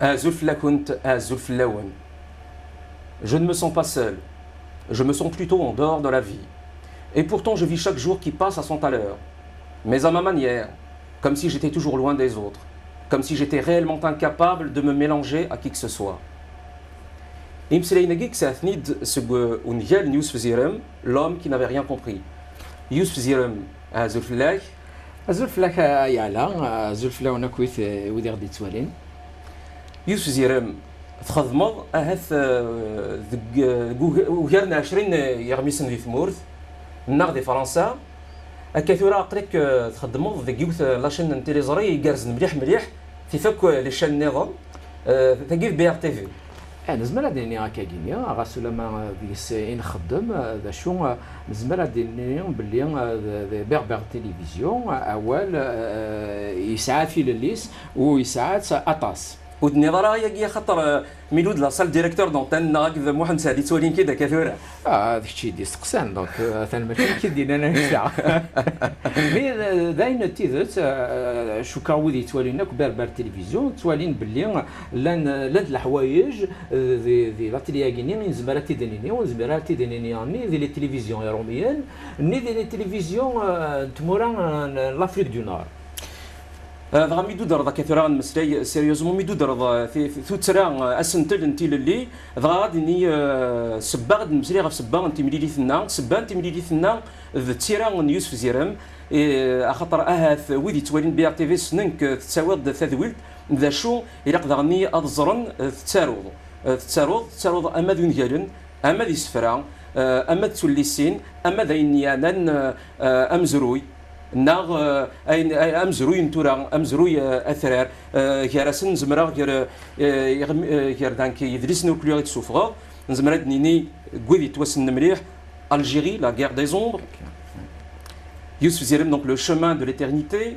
Je ne me sens pas seul, je me sens plutôt en dehors de la vie. Et pourtant je vis chaque jour qui passe à son allure, mais à ma manière, comme si j'étais toujours loin des autres, comme si j'étais réellement incapable de me mélanger à qui que ce soit. L'homme qui n'avait rien compris. Yousf Zirem, أزول لك يعلى أزول فلا ونكويت ودير دي توالين يوسف زيرم تخدمض اهث وغيرنا 20 يغميسن في ثمورث النار دي فرنسا كثيرا قريك تخدمض ذيك يوث لاشين تيليزري يقرز مليح مليح في فك لي شان النظام ثقيف بي ار تي في نزمر ديني هكا كينيا غاسو لما ديس نخدم ذا شو نزمر ديني باللي بيغ تلفزيون اول يساعد في الليس ويساعد اطاس ودني ضرا يا خاطر ميلود لا سال ديريكتور دونتان هكذا محمد سعدي تولين كذا كثيرا هذاك الشيء دي سقسان دونك ثاني ماشي كي دينا انا نشع مي داين تيزت شو كاودي تولينك بربر التلفزيون تولين باللي لان الحوايج ذي لا تلياغيني نزمراتي دينيني ونزمراتي دينيني يعني ذي لي تلفزيون يوميا ني ذي لي تلفزيون تمورا لافريك دو نور ضغا ميدو درضا كثيرا مسلاي سيريوزمون ميدو درضا في ثوترا اسنتل انتي للي ضغا غادي ني سبا غادي نمسلي غا سبا انتي مليليثنا سبا انتي مليليثنا ذتيرا يوسف زيرم خاطر اهاث ويدي توالين بي ار تي في سننك تساوض ثاذويلت ذا شو الى قدرني اضزرن تساروض اما ذو نجالن اما ذي سفرا اما توليسين اما ذا يانان امزروي ناغ امزروي نتورا امزروي اثرار كراسن زمرا غير دانك يدرس نوكليير تسوفغ نزمرا دنيني كويدي توسن مليح الجيري لا غير دي زومبر يوسف زيرم دونك لو شومان دو ليترنيتي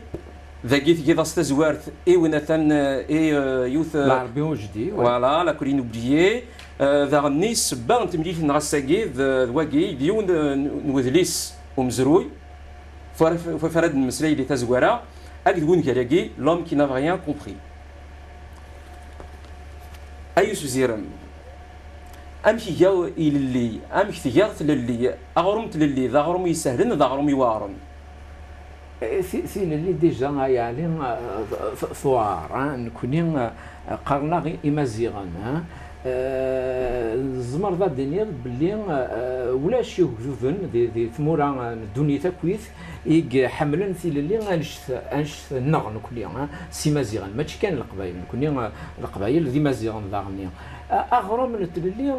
ذاكيت كيدا ستازوارت اي وناثان اي يوث العربي وجدي فوالا لا كولين اوبليي ذا غنيس بان تمليت نغساكي ذواكي ديون نوذليس ومزروي فرد المسلاي اللي تزوارا هاك تقول كالاكي لوم كي نافا ريان كومبري ايوسف زيرم امشي جاو اللي امشي تجارت للي اغرمت للي ذا غرم يسهلن ذا غرم يوارن ثين اللي ديجا يعني ثوار نكوني قرنا غي امازيغان زمر ذا الدنيا باللي ولا شي وجوفن دي ثمورا الدنيا تكويث حملن في اللي انش النغ نكوني سي مازيغان ماشي كان القبايل نكوني القبايل ذي مازيغان ذا غنيا اغرم من اللي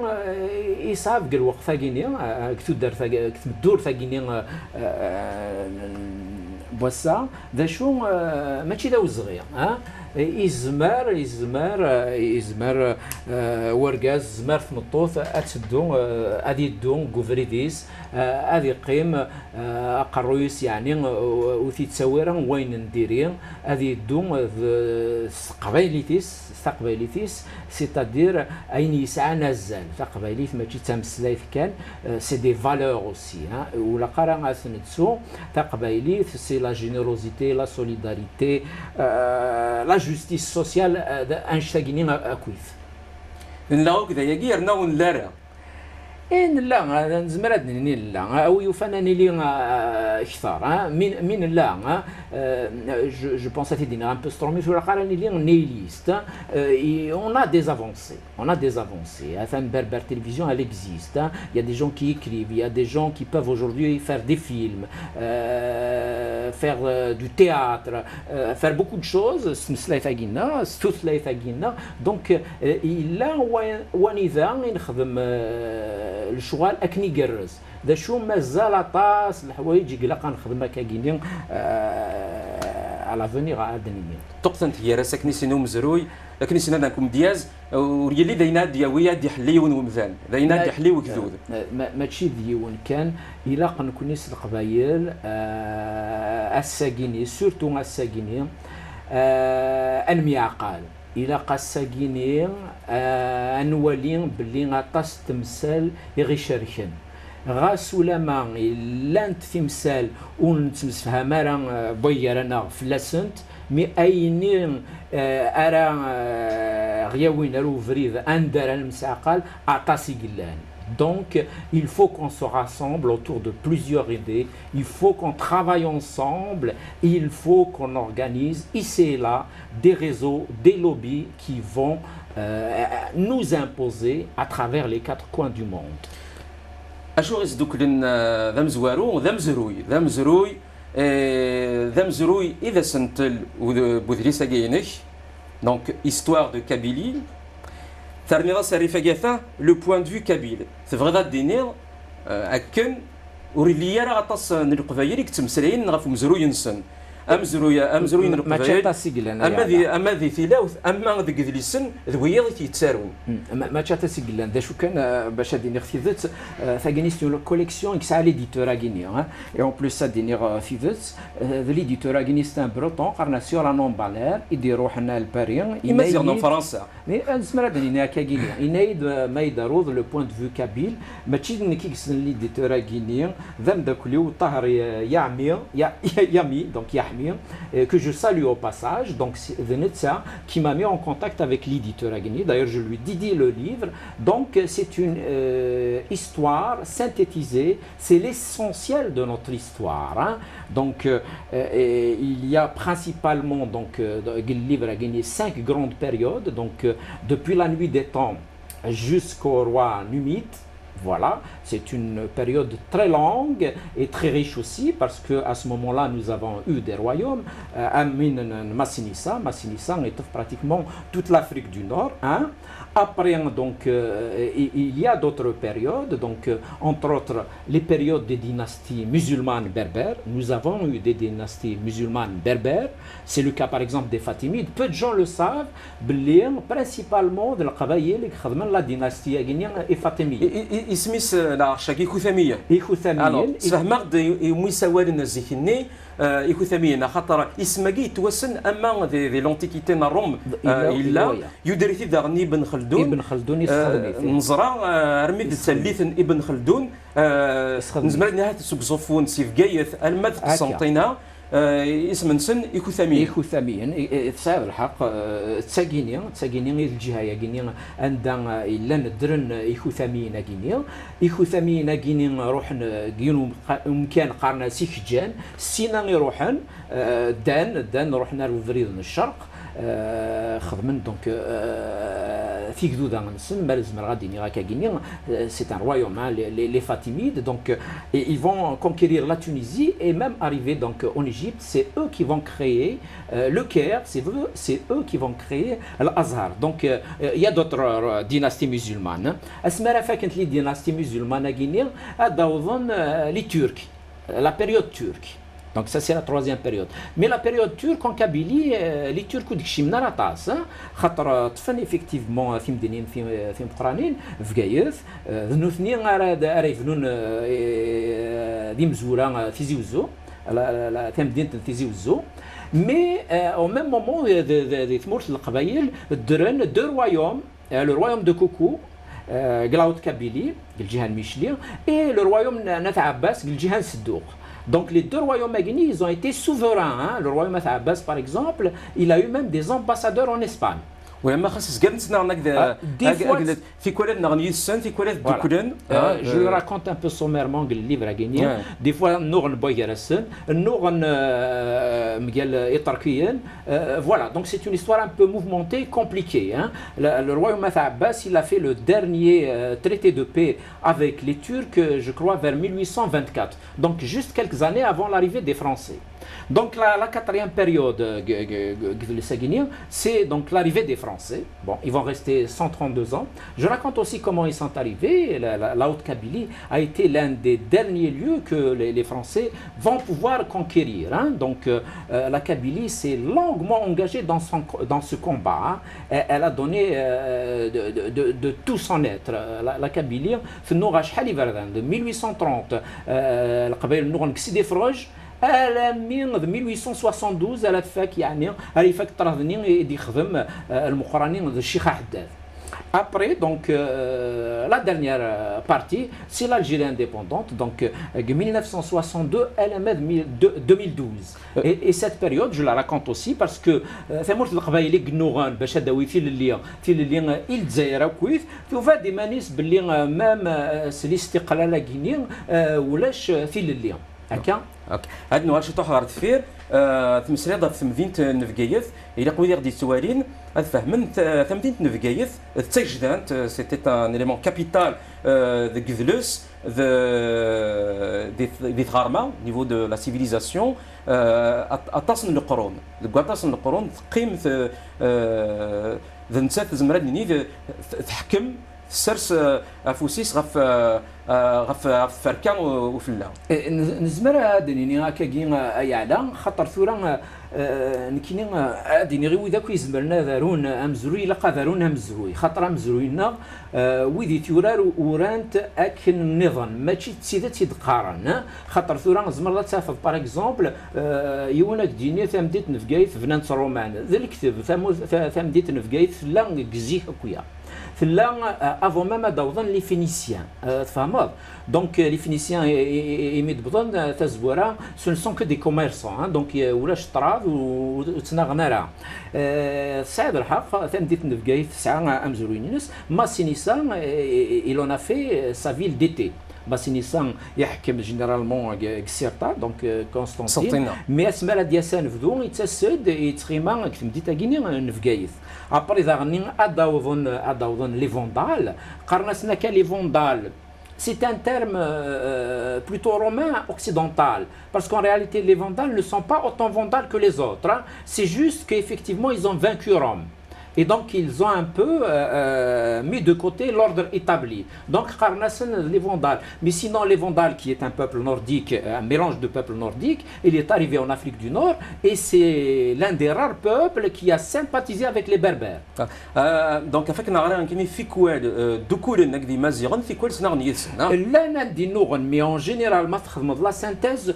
يصعب قال وقفه كينيا كتدار كتمدور ثاكينيا بوسا ذا شو ماشي ذا صغير يزمر ورقاز زمر في مطوث اتسدو ادي دون كوفريديس ادي قيم قرويس يعني وثي تصويرا وين نديرين ادي دون قبايليتيس سيتادير اين يسعى نزال تقبايليت ماشي تمسلايت كان سي دي فالور اوسي ولا قرا نتسو تقبايليت سي لا جينيروزيتي لا سوليداريتي لا جوستيس سوسيال انشتاغينين اكويف نلاو كذا يجي ناون لارا إن لا نزمر أدني لا أو يفناني لي كثار من لا je pense à des un peu stormé sur la carrière liée nihiliste on a des avancées à fin Berber Télévision elle existe il y a des gens qui écrivent il y a des gens qui peuvent aujourd'hui faire des films faire du théâtre faire beaucoup de choses donc il a ونذا نخدم الشغل اكني يقرز ذا شو مازال طاس الحوايج يقلق نخدم كاكيني على فينيغ عادنيا طقتنت هي راسك نسينو مزروي لكن نسينا نكم دياز وريلي دينا دياويه دي حليون ومثال دينا دي حلي وكذوذ ماشي ديون كان الى نكون نس القبايل الساكيني سورتو الساكيني الميعقال الى قاساكيني انوالين باللي غطاس تمثال يغيشاركن غاس ولا ما لانت تمثال ونتمسفهم راه بوير انا فلاسنت مي اينين ارا غياوين روفريد اندر المساقل اعطاسي قلان. Donc, il faut qu'on se rassemble autour de plusieurs idées, il faut qu'on travaille ensemble, il faut qu'on organise ici et là des réseaux, des lobbies qui vont nous imposer à travers les 4 coins du monde. اشو يصدق لنا ذا مزوارو وذا مزروي ذا مزروي اذا سنتل بوذريسا جينك دونك histoire de Kabylie ترميغا ساريفا جاثا لو بوين دو كابيل تبغي دينير اكن وريليا راه غطاس القبايل يكتمسلين غف مزروي نسن امزروين القبايل اما ذي ثلاث اما ذيك ذي السن ذويا تيتسارون ما تشاتا سيغلان دا شو كان باش دينير ثيذت ثاغيني سو كوليكسيون اكس على ليديتور اغينير اي اون بلوس سا دينير ثيذت ذا ليديتور اغيني ستان بروتون قرنا سيور لا نون بالير يديروا حنا الباريان يمازيغ فرنسا مي نسمع دينير كاغيني ينايد ما يدارود لو بوين دو فيو كابيل ماشي كيكس ليديتور اغيني ذم داكليو طهر يامي دونك يحمي que je salue au passage, donc Venezia, qui m'a mis en contact avec l'éditeur Agni. D'ailleurs, je lui dédie le livre. Donc, c'est une histoire synthétisée. C'est l'essentiel de notre histoire. Hein. Donc, il y a principalement, donc, le livre Agni, 5 grandes périodes. Donc, depuis la nuit des temps jusqu'au roi Numide. Voilà, c'est une période très longue et très riche aussi parce qu'à ce moment-là, nous avons eu des royaumes. Massinissa est pratiquement toute l'Afrique du Nord. Hein. Après, donc, il y a d'autres périodes, donc, entre autres, les périodes des dynasties musulmanes berbères. Nous avons eu des dynasties musulmanes berbères. C'est le cas, par exemple, des Fatimides. Peu de gens le savent, principalement de la dynastie et Fatimide. اسميس العرشاك إيكوثامية سفهمت يميسوال النزيكني إيكوثامية خاطر اسمكي توسن أما ذي لونتيكيتي الروم إلا يدري داغني ابن خلدون نزرا رميد الثالث ابن خلدون نزمر نهاية سوق صفون سيف جايث المد قسنطينة اسم نسن إيكوثاميا تصاب الحق تساقيني الجهة يقيني عندنا إلا ندرن إيكوثاميين قيني روحن قينو مكان قارنا سيكجان سينا يروحن دان روحنا للفريد الشرق خدمن دونك في جدودا نسن مالزم غادي غاكا غيني c'est un royaume hein, les Fatimides donc ils vont conquérir la Tunisie et même arriver donc en Égypte. C'est eux qui vont créer le Caire, c'est eux qui vont créer l'Azhar. Donc il y a d'autres dynasties musulmanes. اسمها فاكنت لي ديناستي musulmane غيني هذا les Turcs, la période turque. Donc ça c'est la 3e période. Mais la période turque en Kabylie, les Turcs ديكشي من راطاس خاطر طفن effectivement في مدينين في مقرانين في قايث ذنوثني راه يفنون دي مزوره في زيوزو في مدينه في زيوزو. Mais au même moment des ثمورت القبائل درن دو رويوم le royaume de Koukou قلاوت كابيلي الجهه الميشلي et le royaume نات عباس الجهه الصدوق. Donc les 2 royaumes maguinis, ils ont été souverains. Hein. Le royaume Abbas, par exemple, il a eu même des ambassadeurs en Espagne. ولما خاص كاع نسمع هكذا في كل نغني السن في كل دوكلن je le raconte un peu sommairement le livre à gagner des fois نور نبوير السن نور مقال ايطركيين voilà. Donc c'est une histoire un peu mouvementée, compliquée hein. Le royaume Abbas, il a fait le dernier traité de paix avec les Turcs, je crois vers 1824, donc juste quelques années avant l'arrivée des Français. Donc la 4e période, c'est donc l'arrivée des Français. Bon, ils vont rester 132 ans. Je raconte aussi comment ils sont arrivés. La Haute-Kabylie a été l'un des derniers lieux que les Français vont pouvoir conquérir. Hein. Donc la Kabylie s'est longuement engagée dans ce combat. Hein. Elle a donné de tout son être. La Kabylie, de 1830, من 1872 على فاك يعني راه فاك طردني يدي يخدم المقرانين الشيخ حداد. Après, donc, la dernière partie, c'est l'Algérie indépendante, donc 1962 à 2012. Et cette période, je la raconte aussi parce que ثمرت القبائل قنوغان باش هداوي في اللي الجزائر كويس توفا دي مانيس باللي مام الاستقلال كيني ولاش في اللي هكا. هاد نوع شي تحضر تفير تمسريضه في مدينه نفقايث الى قوي غادي توالين فهمن مدينه نفقايث تسجدانت سيتي ان اليمون كابيتال دو كذلوس دي تغارما نيفو دو لا سيفيليزاسيون اتصل القرون اتصل القرون تقيم ذا نسات زمرات ني تحكم السرس افوسيس غف فركان وفلا نزمر هادني هكا يعلى خاطر ثورة نكيني هادني غير وذاك يزمرنا دارون امزروي لقى دارون امزروي خاطر امزروينا ويدي تورار ورانت اكن النظام ماشي تسيدات تيدقارن خاطر ثورة زمر تافض باغ اكزومبل يونك ديني ثمديت نفقايت فنانت رومان ذا الكتاب ثمديت نفقايت لا كزيه كويا là, avant même d'aujourd'hui, les Phéniciens, donc les Phéniciens et Midbouton, ce ne sont que des commerçants, donc ولا شطراد وتناغنارا. سعد الحق ثمديت نفقايت ساعة أمزروينيس ماسينيسان il en a fait sa ville d'été. Bassinissan يحكم جينيرالمون كسيرتا دونك كونستانتين مي اسماء دياسان فدو يتسد يتخيما كتمدي تاكيني نفقايث ابري ذاغني اداوضن لي فوندال قرناسنا كان لي فوندال. C'est un terme plutôt romain occidental, parce qu'en réalité les Vandales ne sont pas autant vandales que les autres, hein. C'est juste qu'effectivement ils ont vaincu Rome. Et donc ils ont un peu mis de côté l'ordre établi. Donc Karnassen, les Vandales. Mais sinon les Vandales, qui est un peuple nordique, un mélange de peuples nordiques, il est arrivé en Afrique du Nord et c'est l'un des rares peuples qui a sympathisé avec les Berbères. Donc avec Nagara, qui fait quoi de couler n'agdi maziran, fait quoi s'nagni yesna? Là n'agdi nouren, mais en général, la synthèse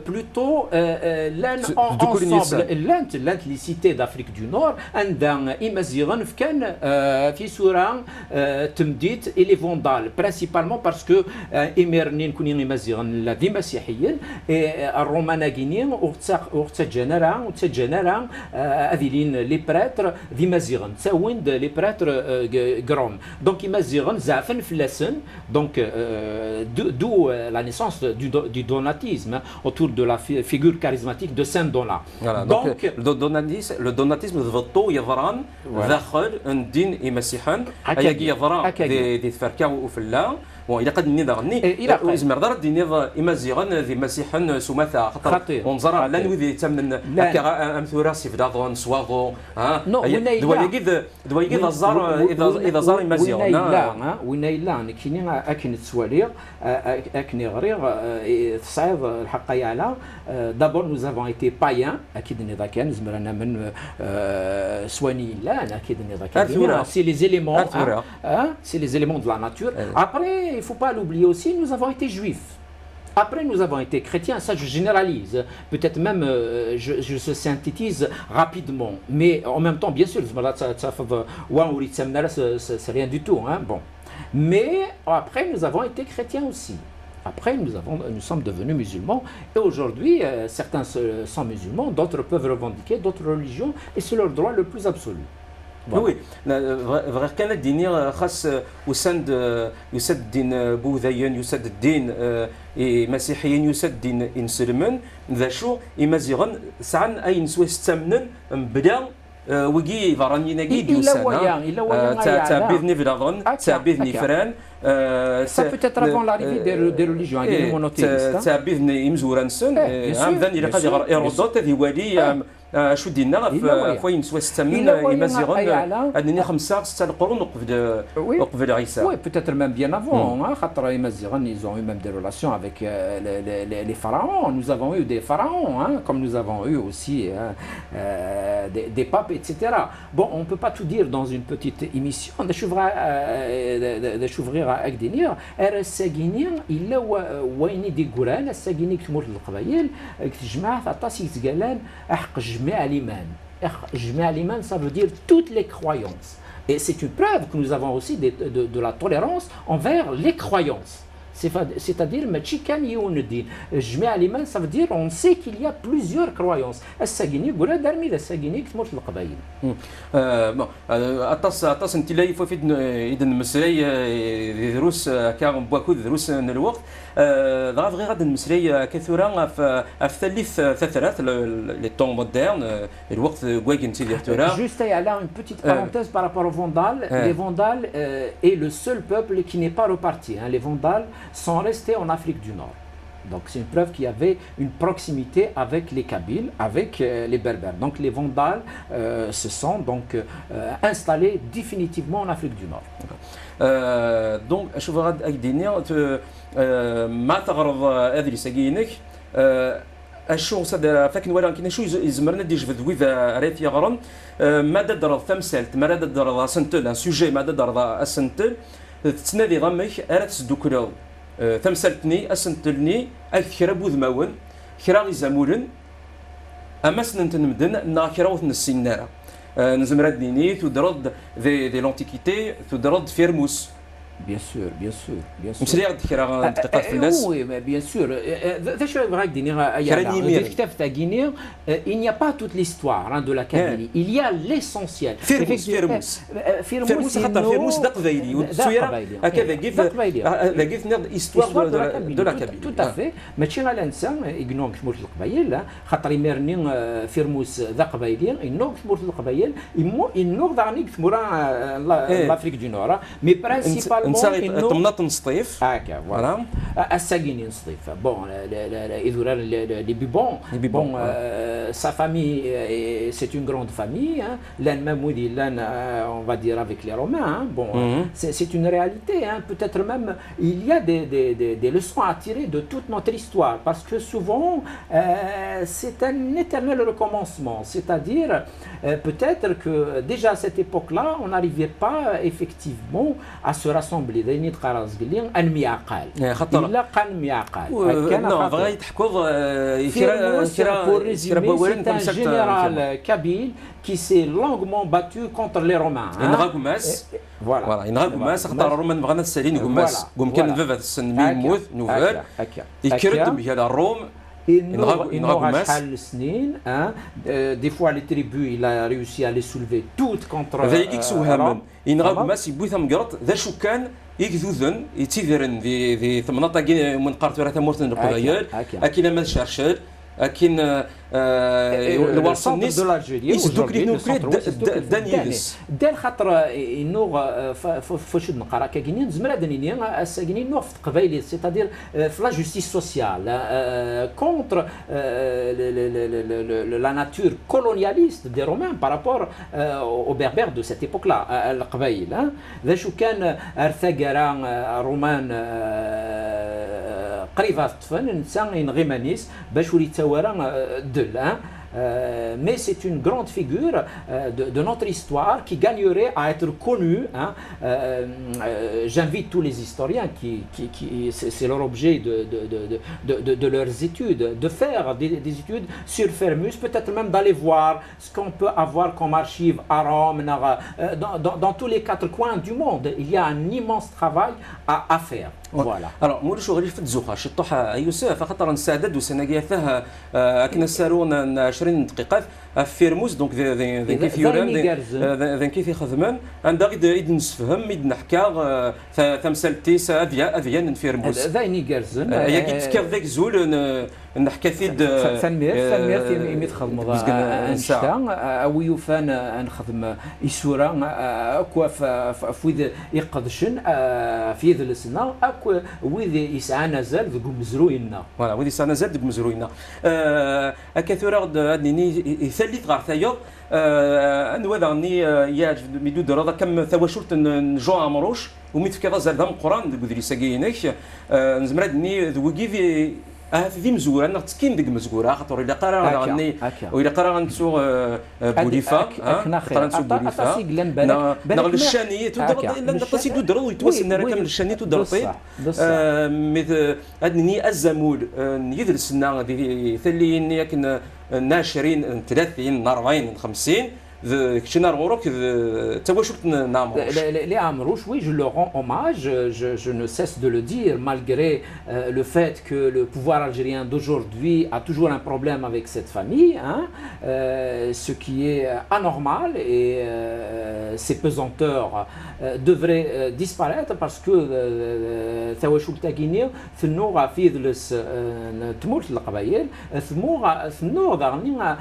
plutôt l'un ensemble, l'un les cités d'Afrique du Nord, un مزيغن كان في سورة تمديد إلي فوندال برينسيبالمون باسكو إميرنين كونين مزيغن الذي مسيحيين الروماناكينين وتجنرا أذيلين لي براتر ذي مزيغن تساوين لي براتر غروم دونك مزيغن زعفن فلاسن دونك d'où la naissance du donatisme autour de la figure charismatique de Saint Donat. Voilà, donc le donatisme ضبطو يظران داخل الدين المسيحان هيجي يظرا دي تفركا وفلا وإلا قد نضغني وزمر دار دي إمازيغان ذي مسيحا سماثا خطر ونظر لا نوذي تمن هكا أمثورا سيفداضون سواغو ها دوايقيد الزار إذا زار إمازيغان وينايلا كيني أكن تسواليغ أكن غريغ تصعيد الحق يعلى d'abord nous avons été païens أكيد نذا كان زمرنا من سواني لا أكيد نذا كان c'est les éléments c'est les éléments de la nature. Après il ne faut pas l'oublier aussi, nous avons été juifs. Après, nous avons été chrétiens, ça je généralise, peut-être même je synthétise rapidement, mais en même temps, bien sûr, c'est rien du tout. Hein, bon. Mais après, nous avons été chrétiens aussi. Après, nous sommes devenus musulmans et aujourd'hui, certains sont musulmans, d'autres peuvent revendiquer d'autres religions et c'est leur droit le plus absolu. وي غير كان الدين خاص يسد الدين بوذيين يسد الدين مسيحيين يسد الدين انسلمن ذا شو يمازيغن سعن اي نسوي ستمنن بدا وكي فراني ناكي ديوسانا تعبيذني فلاغن تعبيذني فران ça peut être avant l'arrivée des religions des monothéistes تعبيذني يمزورانسن عمدان الى قد ايرودوت هذه والي شو دينا فوين سوا 6 من يمازيغون عندنا 5 6 القرون قبل عيسى. Oui, peut-être même bien avant. خاطر يمازيغون ils ont eu même des relations avec les pharaons. Nous avons eu des pharaons, comme nous avons eu aussi des papes, etc. Bon, on ne peut pas tout dire dans une petite émission. شوفغير أكدينير الساكيني إلا وين دي قران الساكيني كتمر القبائل كتجمع عطاس يتقالان أحق جميع الإيمان. جميع الإيمان ça veut dire toutes les croyances. Et c'est une preuve que nous avons aussi de la tolérance envers les croyances. C'est-à-dire, ça veut dire on sait qu'il y a plusieurs croyances. bon aطاس انت لا يفوت اذا المسري دروس كان بواكو دروس الوقت غير غادي المسري كثيرا في الثالث ثلاث لي طون مودرن الوقت كواكين تي ديرتورا. Juste là une petite parenthèse par rapport aux Vandales. Les Vandales est le seul peuple qui n'est pas reparti. Les Vandales sont restés en Afrique du Nord. Donc c'est une preuve qu'il y avait une proximité avec les Kabyles, avec les Berbères. Donc les Vandales se sont donc installés définitivement en Afrique du Nord. Donc شوف غاد اكديني ما تغرض ادري ساكينك الشو صدر فاكن ولكن شو يزمرنا دي جفد وذا ريت يغرن ما درض ثمسلت ما درض سنتل سوجي ما درض سنتل تنادي غمك ارات سدوكرو ثمسلتني اسنتلني اكثر بوذماون كرا غيزامولن اما سننت نمدن نا كرا وثن السيناره نزمرات ديني تدرد دي لونتيكيتي تدرد فيرموس. Bien sûr, bien sûr, bien sûr. مسري غادي كرا دقيقات في الناس. Oui, mais bien sûr. ذاش بغاك ديني الكتاب تاع غينير il n'y a pas toute l'histoire de la Kabylie. Il y a l'essentiel. فيرموس خاطر فيرموس دا قبايلي والتصويره هكذا كيف نض ايستوار دو لا Kabylie. Tout à fait. ماشي غير الانسان يقنون كمورت القبايل خاطر يمرني فيرموس ذا قبايلي ينوض كمورت القبايل ينوض دانيك مورا لافريك دو نور مي برينسيبالمون تمناط نصطيف هكا فوالا الساكيني نصطيف بون يدور لي بيبون بون sa famille c'est une grande famille l'un même on va dire avec les Romains bon c'est une réalité peut-être même il y a des leçons à tirer de toute notre histoire parce que souvent c'est un éternel recommencement, c'est-à-dire peut-être que déjà à cette époque-là on n'arrivait pas effectivement à se rassembler داينيت قراص قليل الميعقال الا قال ميعقال كان بغا يتحكوا c'est un général kabyle qui s'est longuement battu contre les Romains. Voilà, il نغماس خاطر الرومان بغانا السالين غماس قوم كان فافا السن يموت نوفل يكرد بهذا الروم Il n'aura شحال سنين des fois les tribus il a réussi à les soulever toutes contre ذاك سوهامن ينغماس يبوث مقرط ذا شو كان يكذوذن يتيذرن في ثمنطه من قارتو راه تمورتن القبايل اكيد ما شارشل لكن الوصل يسدوك لي نوكري دانيلس دار خاطر انو فاش نقرا كاينين زمرا دانيني الساكنين نوف قبايلي سيتادير في لا جوستيس سوسيال كونتر la nature colonialiste des Romains par rapport aux Berbères de cette époque-là القبايل ذا شو كان ارثقرا رومان قريبه الطفل الانسان ينغيمانيس باش ولي تاورا دل mais c'est une grande figure de notre histoire qui gagnerait à être connue. J'invite tous les historiens c'est leur objet de leurs études, de faire des études sur Firmus, peut-être même d'aller voir ce qu'on peut avoir comme archives à Rome, dans tous les quatre coins du monde. Il y a un immense travail à faire. Voilà. Alors, moi, je suis في الزوخة شطوحة يوسف خاطر نساعد وسنجيثها كنا سارون 20 دقيقة في رموز دونك كيف يوران كيف يخدمن عندها غير نسفهم يد نحكا ثمسلتيس اذيان في رموز ذايني جرزن يا كي تكر ذاك زول نحكي ثيد ثمير يمدخل انشتا او يوفان نخدم يسورا اكوا في يقدشن في ذا السنه اكوا وذ يسعى نزال ذو مزروينا فوالا وذ يسعى نزال ذو مزروينا كثيرا ادني ثالث غير ثايا انوادني يا ميدو درا كم ثواشرت نجو عمروش وميت كذا زاد قران دغ ساكينك نزمرادني ذوكي في مزوره انا تسكين ديك مزوره خاطر الا قرا غني والا قرا غنسو بوليفا قرا نسو بوليفا نغل الشانيه تدرد الا نطاسي تدرد ويتوسن راه كامل الشانيه تدرطي مثل ادني الزمول يدرسنا ثلين ياك 20 30 40 50 كشينا غوروك تواشوت نعمروش. Les Amrouches, oui, je leur rends hommage, je ne cesse de le dire, malgré le fait que le pouvoir algérien d'aujourd'hui a toujours un problème avec cette famille, hein, ce qui est anormal, et ces pesanteurs devraient disparaître parce que تواشوك تاكيني ثنو غافي ذلس تموت القبائل ثنو ضغني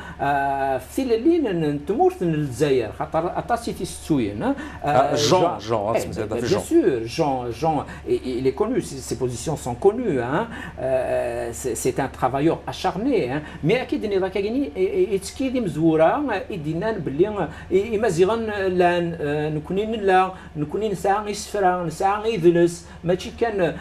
في لين تموت الجزائر خاطر اتاسي تسوين Jean, bien sûr, Jean, il est connu, ses positions sont connues, hein. C'est un travailleur acharné, hein. Mais أكيد إن ذاك جيني يتكيد مزورة يدينا بلي يمزيغن لان نكونين ساعة يسفرا ساعة يذلس ماشي كان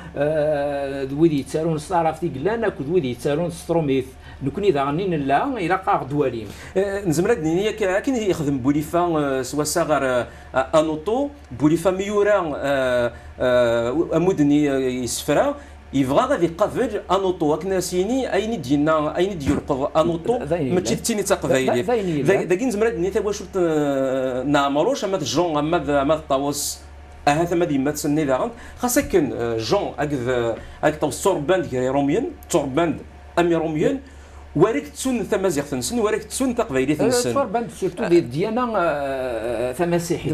ذويدي يتسارون صارف تيقلان كو ذويدي يتسارون ستروميث نكوني ذاغنين لا الى قاغ دواليم نزمرا دنيا كاين يخدم بوليفا سوا صغر انوطو بوليفا ميورا مدني يسفرا يبغى غادي يقفل انوطو كناسيني اين ديالنا اين ديال انوطو ماشي تيني تقبايلي داكي نزمرا دنيا تا واش نعمروش اما جون اما الطاوس هذا ما ديما تسني داغن خاصك كان جون اكذ طاو الصوربان ديال روميان صوربان امي روميان واريك تسون تمازيغ تنسن واريك تسون تقبايلي تنسن صوربان سورتو ديالنا تماسيحي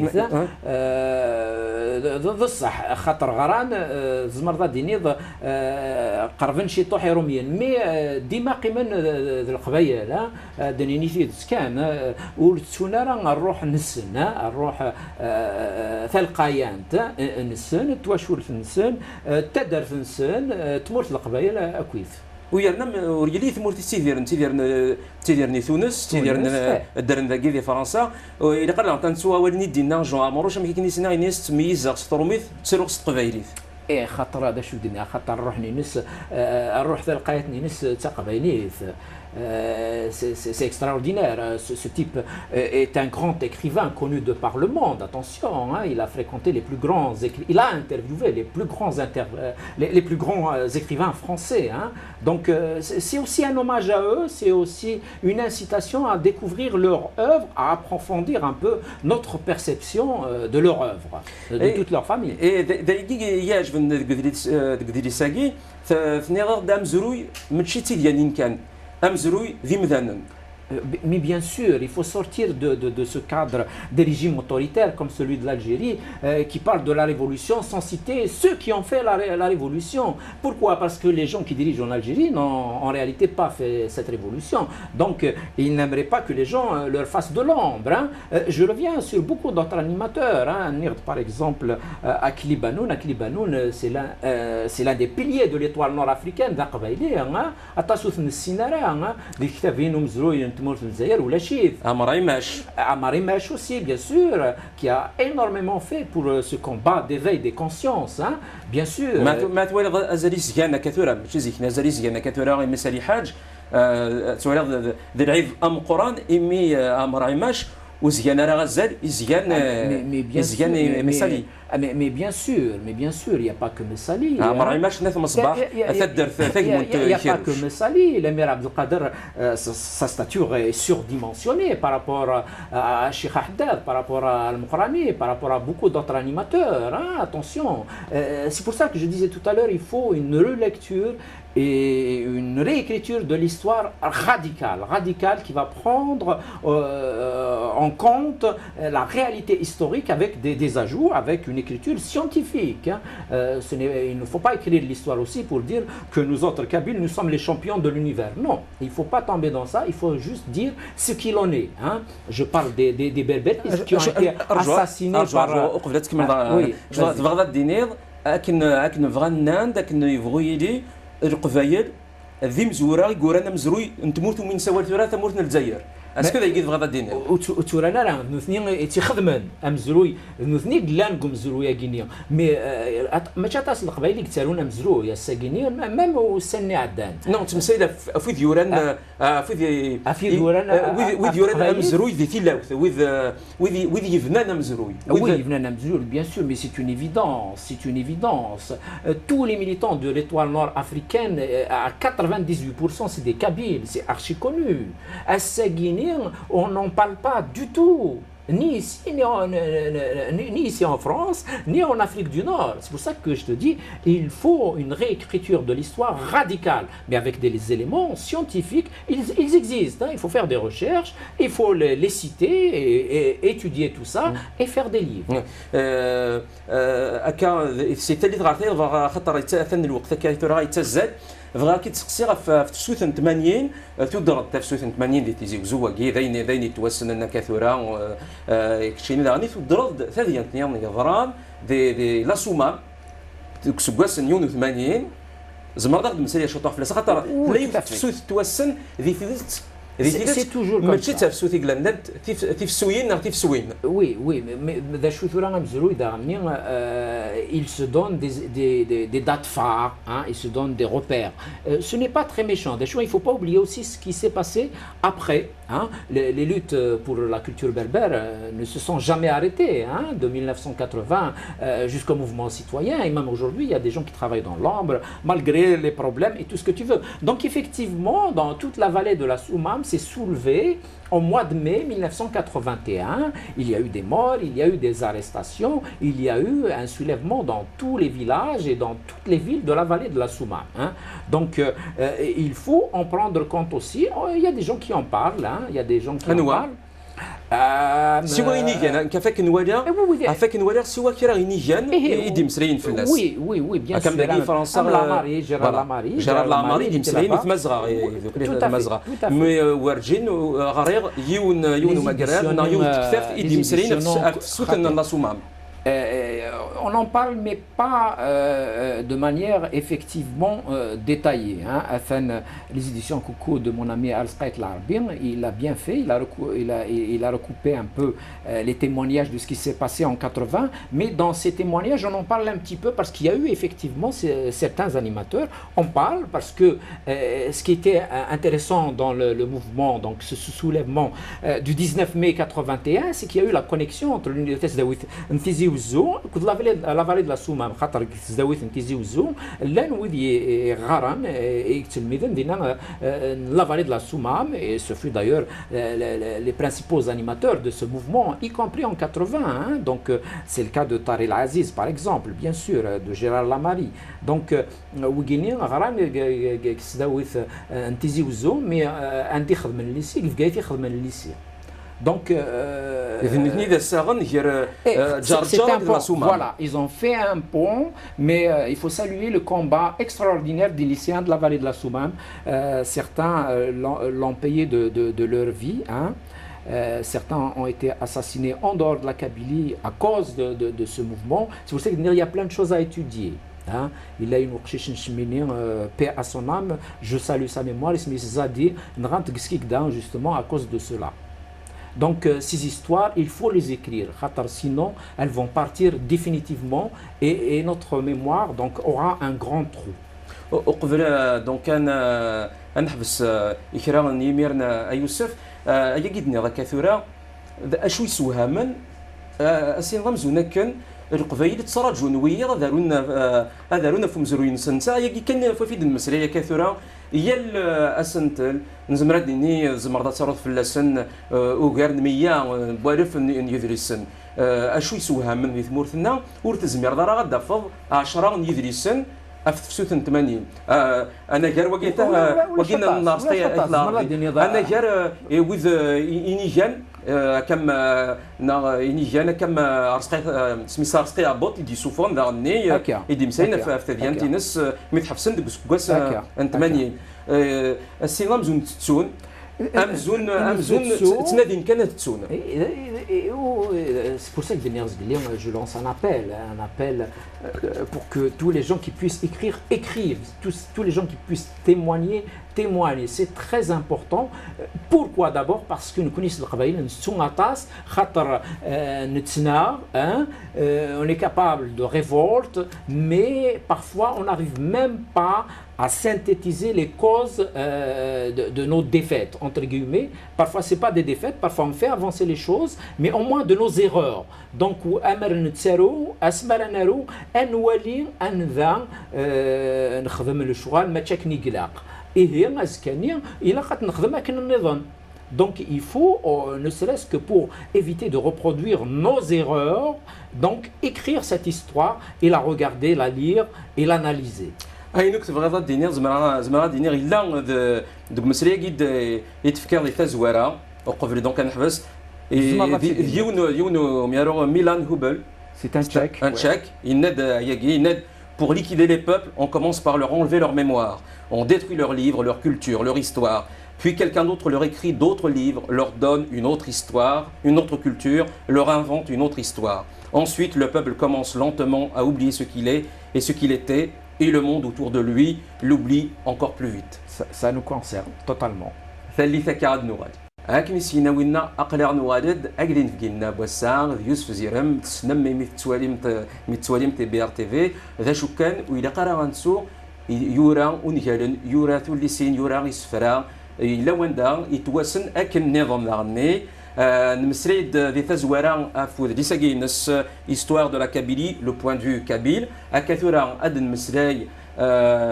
ضد الصح خاطر غران زمرضا دينيض قربن شي طوحي روميان مي ديما قيمان القبايل دنيني في كان ولتسونا راه نروح نسن نروح ثلقايانت نسن تواشول نسن تدر نسن تموت القبايل اكويف ويرنا ورجلي ثمورتي تيديرني تونس تيديرنا الدرن ذاكي ديال فرنسا الى قال تنسوا ولني دينا جون عمروش ما كاين سينا ناس تميز ستروميث تسروق قبايليت ايه خاطر هذا شو دنيا خاطر نروح نس نروح ثلقايتني نس تقبايليت c'est extraordinaire. Ce type est un grand écrivain connu de par le monde. Attention, hein, il a fréquenté les plus grands il a interviewé les plus grands écrivains français. Hein. Donc c'est aussi un hommage à eux, c'est aussi une incitation à découvrir leur œuvre, à approfondir un peu notre perception de leur œuvre, de toute leur famille. Et d'ailleurs, Mais bien sûr, il faut sortir de ce cadre des régimes autoritaires comme celui de l'Algérie qui parle de la révolution sans citer ceux qui ont fait la révolution. Pourquoi? Parce que les gens qui dirigent en Algérie n'ont en réalité pas fait cette révolution. Donc ils n'aimeraient pas que les gens leur fassent de l'ombre. Hein. Je reviens sur beaucoup d'autres animateurs. Hein. Par exemple, Akli Banoun. Akli Banoun, c'est l'un des piliers de l'étoile nord-africaine d'Aqbaïli. Atassouf Nessinara, تمر في الجزائر ولا شيء عمري aussi bien sûr qui a énormément fait pour ce combat d'éveil des consciences hein bien sûr ما توالغ ازالي سكانا كثيرا ماشي زيكنا ازالي سكانا كثيرا مسالي حاج توالغ ذي العيد ام قران امي عمري ماش وزيان راه غزال يزيان مسالي Mais bien sûr, il n'y a pas que Messali. Il n'y a pas que Messali. L'émir Abdelkader, sa stature est surdimensionnée par rapport à Cheikh Haddad, par rapport à Al-Moukrani, par rapport à beaucoup d'autres animateurs. Hein, attention. C'est pour ça que je disais tout à l'heure, il faut une relecture et une réécriture de l'histoire radicale qui va prendre en compte la réalité historique avec des ajouts, avec une écriture scientifique. Hein. Il ne faut pas écrire l'histoire aussi pour dire que nous autres Kabyles, nous sommes les champions de l'univers. Non, il ne faut pas tomber dans ça, il faut juste dire ce qu'il en est. Hein. Je parle des Berbères qui ont été assassinés par... القبايل ذي مزوره يقول مزروي نتموتوا من سوال ثلاثه موتنا الجزائر اسكو ذا يقيد بغدا الدين وتورانا راه نثني تيخدمن امزروي نثني كلانكم مزروي غينيا مي ما تاس القبايل كتالونا مزروي الساكينيا مام وسني عدان نو تمسيله في ديوران في ديوران وذ مزروي ذي تيلاوث وذ يفنانا مزروي oui يفنانا مزروي bien sûr mais c'est une évidence tous les militants de l'étoile nord africaine à 98% c'est des Kabyles c'est archi connu الساكيني on n'en parle pas du tout. Ni ici, ni ici en France, ni en Afrique du Nord. C'est pour ça que je te dis, il faut une réécriture de l'histoire radicale, mais avec des éléments scientifiques. Ils existent, hein. Il faut faire des recherches, il faut les citer, et étudier tout ça, et faire des livres. سيتي اللي تغطي خاطر ثاني الوقت كيثرا يتزاد بغا كيتسقسي في 89 تدرد في 89 اللي تيزي زواكي ذين يتوسن ان كثرا كشين لاني تدرد ثاني غفران دي لا سوما كسكواس 89 زعما غادي مساليه شطوح في خاطر لا في توسن ذي C'est toujours comme ça. Oui, oui, mais il se donne des dates phares, hein, il se donne des repères. Ce n'est pas très méchant. Il ne faut pas oublier aussi ce qui s'est passé après. Hein. Les luttes pour la culture berbère ne se sont jamais arrêtées, hein, de 1980 jusqu'au mouvement citoyen. Et même aujourd'hui, il y a des gens qui travaillent dans l'ombre, malgré les problèmes et tout ce que tu veux. Donc effectivement, dans toute la vallée de la Soumam, s'est soulevé au mois de mai 1981. Il y a eu des morts, il y a eu des arrestations, il y a eu un soulèvement dans tous les villages et dans toutes les villes de la vallée de la Soumam. Hein. Donc il faut en prendre compte aussi. Il y a des gens qui en parlent, hein. Il y a des gens qui en parlent. سوا ينيجان كفاك نوالا عفاك نوالا سوا كي راه ينيجان يدي مسرين في الناس وي بيان سور كم فرنسا جيرار لاماري يدي مسرين في مزغه دوك المزغه مي ورجين غريغ يون ماكراد يون تكثف يدي مسرين في سوتن لا سومام. On en parle, mais pas de manière effectivement détaillée. Hein. Enfin, les éditions Coucou de mon ami Al-Sqait Larbin, il a bien fait, il a recoupé un peu les témoignages de ce qui s'est passé en 80, mais dans ces témoignages, on en parle un petit peu parce qu'il y a eu effectivement certains animateurs. On parle parce que ce qui était intéressant dans le mouvement, donc ce soulèvement du 19 mai 81, c'est qu'il y a eu la connexion entre l'unité de la vallée de la Soumam خاطر تزداويت نتيزي وزو لان وذي غرام يتلميذن دينا la vallée de la Soumam, et ce fut d'ailleurs les principaux animateurs de ce mouvement, y compris en 80. Hein. Donc c'est le cas de Taril Aziz par exemple, bien sûr, de Gérard Lamari. Donc وقيني غرام تزداويت نتيزي وزو مي عندي خدمه الليسي كيف قايتي خدمه الليسي. Donc, voilà, ils ont fait un pont, mais il faut saluer le combat extraordinaire des lycéens de la vallée de la Soumam. Certains l'ont payé de leur vie. Hein. Certains ont été assassinés en dehors de la Kabylie à cause de ce mouvement. C'est pour ça qu'il y a plein de choses à étudier. Hein. Il a une paix à son âme. Je salue sa mémoire. Il se dit justement à cause de cela. Donc ces histoires, il faut les écrire, sinon elles vont partir définitivement et notre mémoire donc aura un grand trou. وقبل دونك كان نحبس إكرام يميرنا يوسف يجدني ذاك كثيرا أشو يسوها من أسين رمزونا كان القبائل تصرجون ويا هذا في مزروين سنسا يجي كان في المسرية كثيرا يال أسنتل نزمرات ني زمرات صارت في اللسن وغير 100 بوالف يدرسن أشو يسوها من ثمورتنا ورتزمير دارا غدا فض 10 يدرسن في 86 انا جار وقينا نارسقي انا جار وذ انيجان كم انيجان كم رسقي سميسار رسقي عبط يدي سوفون ذاني يدي مسين في ثديان تينس متحفسن دك كواس 80 السينما مزون تتسون امزون تنادين كانت تتسون. C'est pour ça que je lance un appel pour que tous les gens qui puissent écrire, écrivent, tous les gens qui puissent témoigner. C'est très important. Pourquoi? D'abord parce que nous connaissons le travail, on est capable de révolte, mais parfois on n'arrive même pas à synthétiser les causes de nos défaites, entre guillemets. Parfois ce n'est pas des défaites, parfois on fait avancer les choses, mais au moins de nos erreurs. Donc, إيه هي أزكانية إلا قد نخدم أكن النظام Donc il faut, ne serait-ce que pour éviter de reproduire nos erreurs, donc écrire cette histoire et la regarder, la lire et l'analyser. اينك تبغي دينير زمرا دينير الا دوك مسريه قد يتفكر لي تزواره وقبل دونك كنحبس يونو ميارو ميلان هوبل. C'est un tchèque. Un tchèque, il aide pour liquider les peuples, on commence par leur enlever leur mémoire. On détruit leurs livres, leur culture, leur histoire. Puis quelqu'un d'autre leur écrit d'autres livres, leur donne une autre histoire, une autre culture, leur invente une autre histoire. Ensuite, le peuple commence lentement à oublier ce qu'il est et ce qu'il était, et le monde autour de lui l'oublie encore plus vite. Ça nous concerne totalement. ثالثة كعد نغاد هاكني سينا وينا أقلع نغادد أقلين فينا بوسان يوسف زيرم تسنمي متواليم تي بي ار تي في ذا شو كان وإلا قرا غنسو يورا ونجالن يورا ثوليسين يورا يسفرا إلا وندا يتواسن أكن نظام غني نمسريد ذي تزوارا أفوذ دي ساقينس histoire de la Kabylie le point de vue kabyle أكثورا أدن مسراي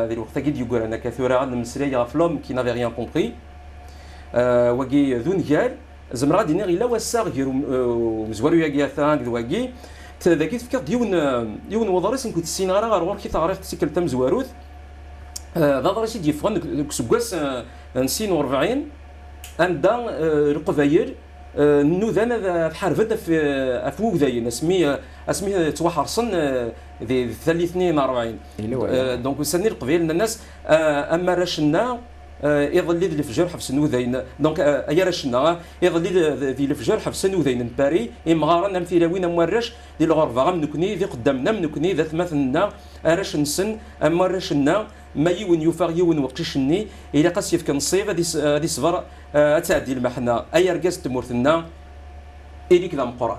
ذي الوقت أكيد يقول أنا كثورا أدن مسراي غفلوم qui n'avait rien compris واقي ذو نجال زمرا دينير إلا وساغ وزوارو ياقي ثانك ذواقي ذاكي تفكر ديون وضرس نكون تسين غير غير كي تعرف تسيكل تم زواروث ذا ضرسي ديفغن كسكواس نسين وربعين عندها القبايل نوذانا حارفت في افوق ذاين اسمي توحرصن ذي 42 دونك سني القبيل الناس اما راشنا يظل لي الفجر حبس نوذين دونك ايا راشنا يظل لي ذي الفجر حبس نوذين باري امغارا امثيلاوين مورش ديال الغرفه غنكني ذي قدامنا منكني ذات مثلنا راش نسن اما راشنا ما يون يوفر يون وقتشني الى قاس يفك نصيب هذه صبر تعدي المحنه اي رقاس تمورثنا اليك ذا القران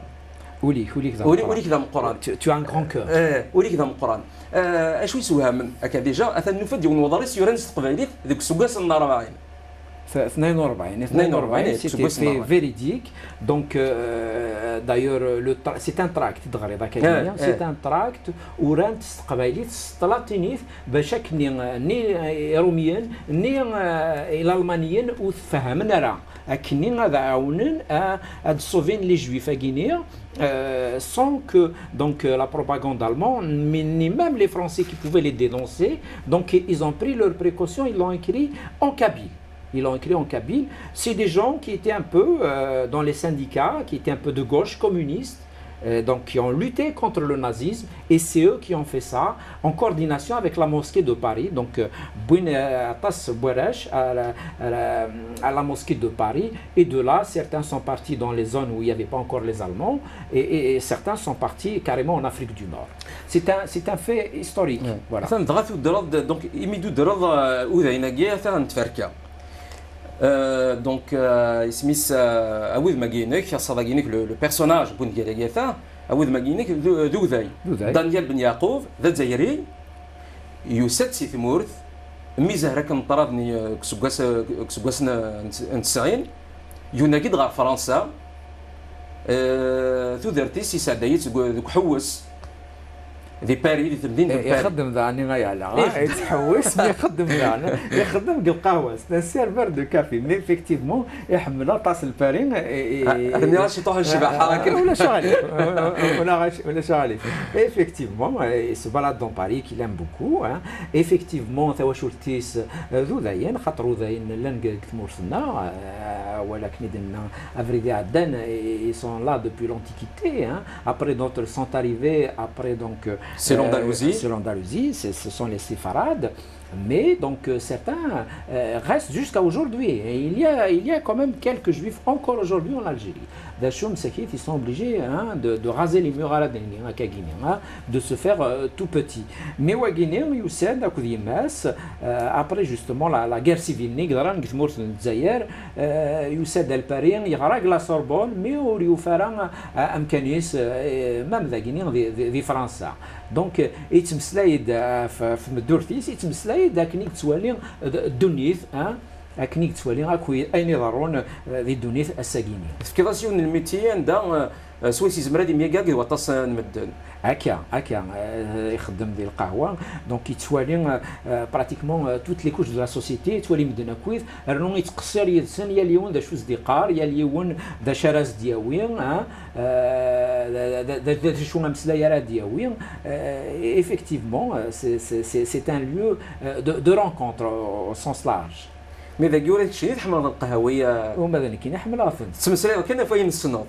وليك ذا القران tu as un grand cœur وليك ذا القران اش يسويها من هكا ديجا اثن نفد ديال وضريس يورنس تقبايليت ذوك سوقاس 40 c'était fait véridique. Donc, d'ailleurs, c'est un tract, c'est un tract où rent قبائليت سطلاتينيت باش ني روميين ني الالمانيين وفهمنا راه اكني غادا عاونن اد سوفين لي جويف غينيا sans que donc la propagande allemande, ni même les Français qui pouvaient les dénoncer. Donc, ils ont pris leurs précautions, ils l'ont écrit en kabyle. Ils l'ont écrit en kabyle. C'est des gens qui étaient un peu dans les syndicats, qui étaient un peu de gauche, communistes, donc qui ont lutté contre le nazisme. Et c'est eux qui ont fait ça en coordination avec la mosquée de Paris. Donc, à la mosquée de Paris. Et de là, certains sont partis dans les zones où il n'y avait pas encore les Allemands. Et certains sont partis carrément en Afrique du Nord. C'est un fait historique. Voilà. Donc, donc اسميس أود ماجينك صدقينك le personnage بون جاليثا أود ماجينك ذو ذاي دانيال بن يعقوب ذا زيري يوسد سي ثمورث ميزه راك نطرادني كسكواس نتسعين يوناكيد غير فرنسا ثو درتي سي سعدايت ذوك حوس ذي باري ذي تمدين يخدم ذاني ما يعلق يتحوس يخدم ذاني يخدم بالقهوه سير برد كافي مي افكتيفمون يحمل طاس البارين راني راه شي طوح الشبح ولا شغالي ولا شغالي effectivement il se balade dans Paris qu'il aime beaucoup effectivement ثوا شورتيس ذو ذاين خاطر ذاين لان كثمورثنا ولكن دنا افريدي عدن ils sont là depuis l'antiquité après d'autres sont arrivés après donc c'est l'Andalousie, ce sont les séfarades, mais donc certains restent jusqu'à aujourd'hui. Et il y a quand même quelques juifs encore aujourd'hui en Algérie. Ils sont obligés de raser les murs de se faire tout petit. Mais après justement la guerre civile, Youssef El Parin, il règle la Sorbonne, mais il même des Français. Donc, يتمسلايد في مدورتيس يتمسلايد كنيك توالي الدنيث كنيك توالي اكوي اين يضرون ذي الدنيث الساكيني. فكراسيون الميتيان دا سويس يزمر هذه ميكاكي وطاس نمدن هكا يخدم ديال القهوه دونك يتوالي براتيكمون توت لي كوش دو لا سوسيتي توالي مدنا كويس رانو يتقصر يدسن يا اليون دا شوز ديقار يا اليون دا شراز دياوين دا شو مسلايا راه دياوين effectivement c'est un lieu de rencontre au sens large. مي ذا كيوريك شي تحمل القهويه وماذا كاين حمل تمسلا كان فين السنوض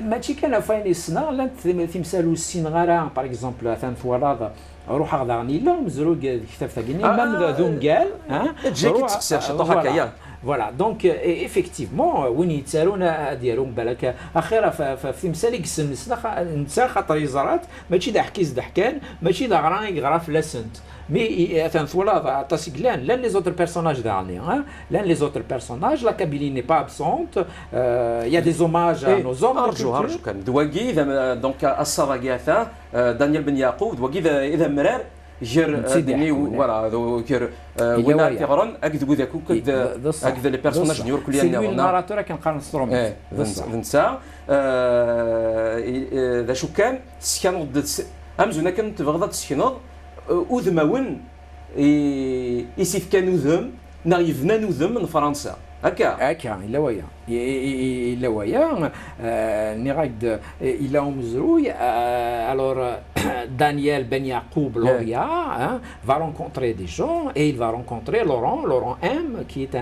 ماشي كان فاين السنه لا تمثالوا السين غارا باغ اكزومبل ثان فوالا روح غداني لا مزروق كتاب ثاني مام ذون قال تجيك تسكسر شي طوح هكايا فوالا دونك ايفيكتيفمون وين يتسالونا ديالهم بالك اخيرا في مسالك نسا خاطر يزرات ماشي دا حكيز ضحكان ماشي دا غران يغرا في لاسنت مي ثان فوالا تاسيكلان لان لي زوتر بيرسوناج داني لان لي زوتر بيرسوناج لا كابيلي ني با ابسونت يا دي زوماج ا نو زوم ارجو كان دواكي دونك الصراقياثا دانيال بن يعقوب دواكي اذا مرار جير دني ولا كير ولا تيغرون اكذب ذاك اكذب لي بيرسوناج نيور كليا نيور الناراتور كان قارن ستروم نسا ذا شو كان سكان امزونا كان تبغى تسكنوا وذماون يسيف كان وذم نايفنا نوذم من فرنسا هكا الا ويا نيغاك الى مزروي alors Daniel Ben Yacoub Loria va rencontrer des gens et il va rencontrer Laurent M qui est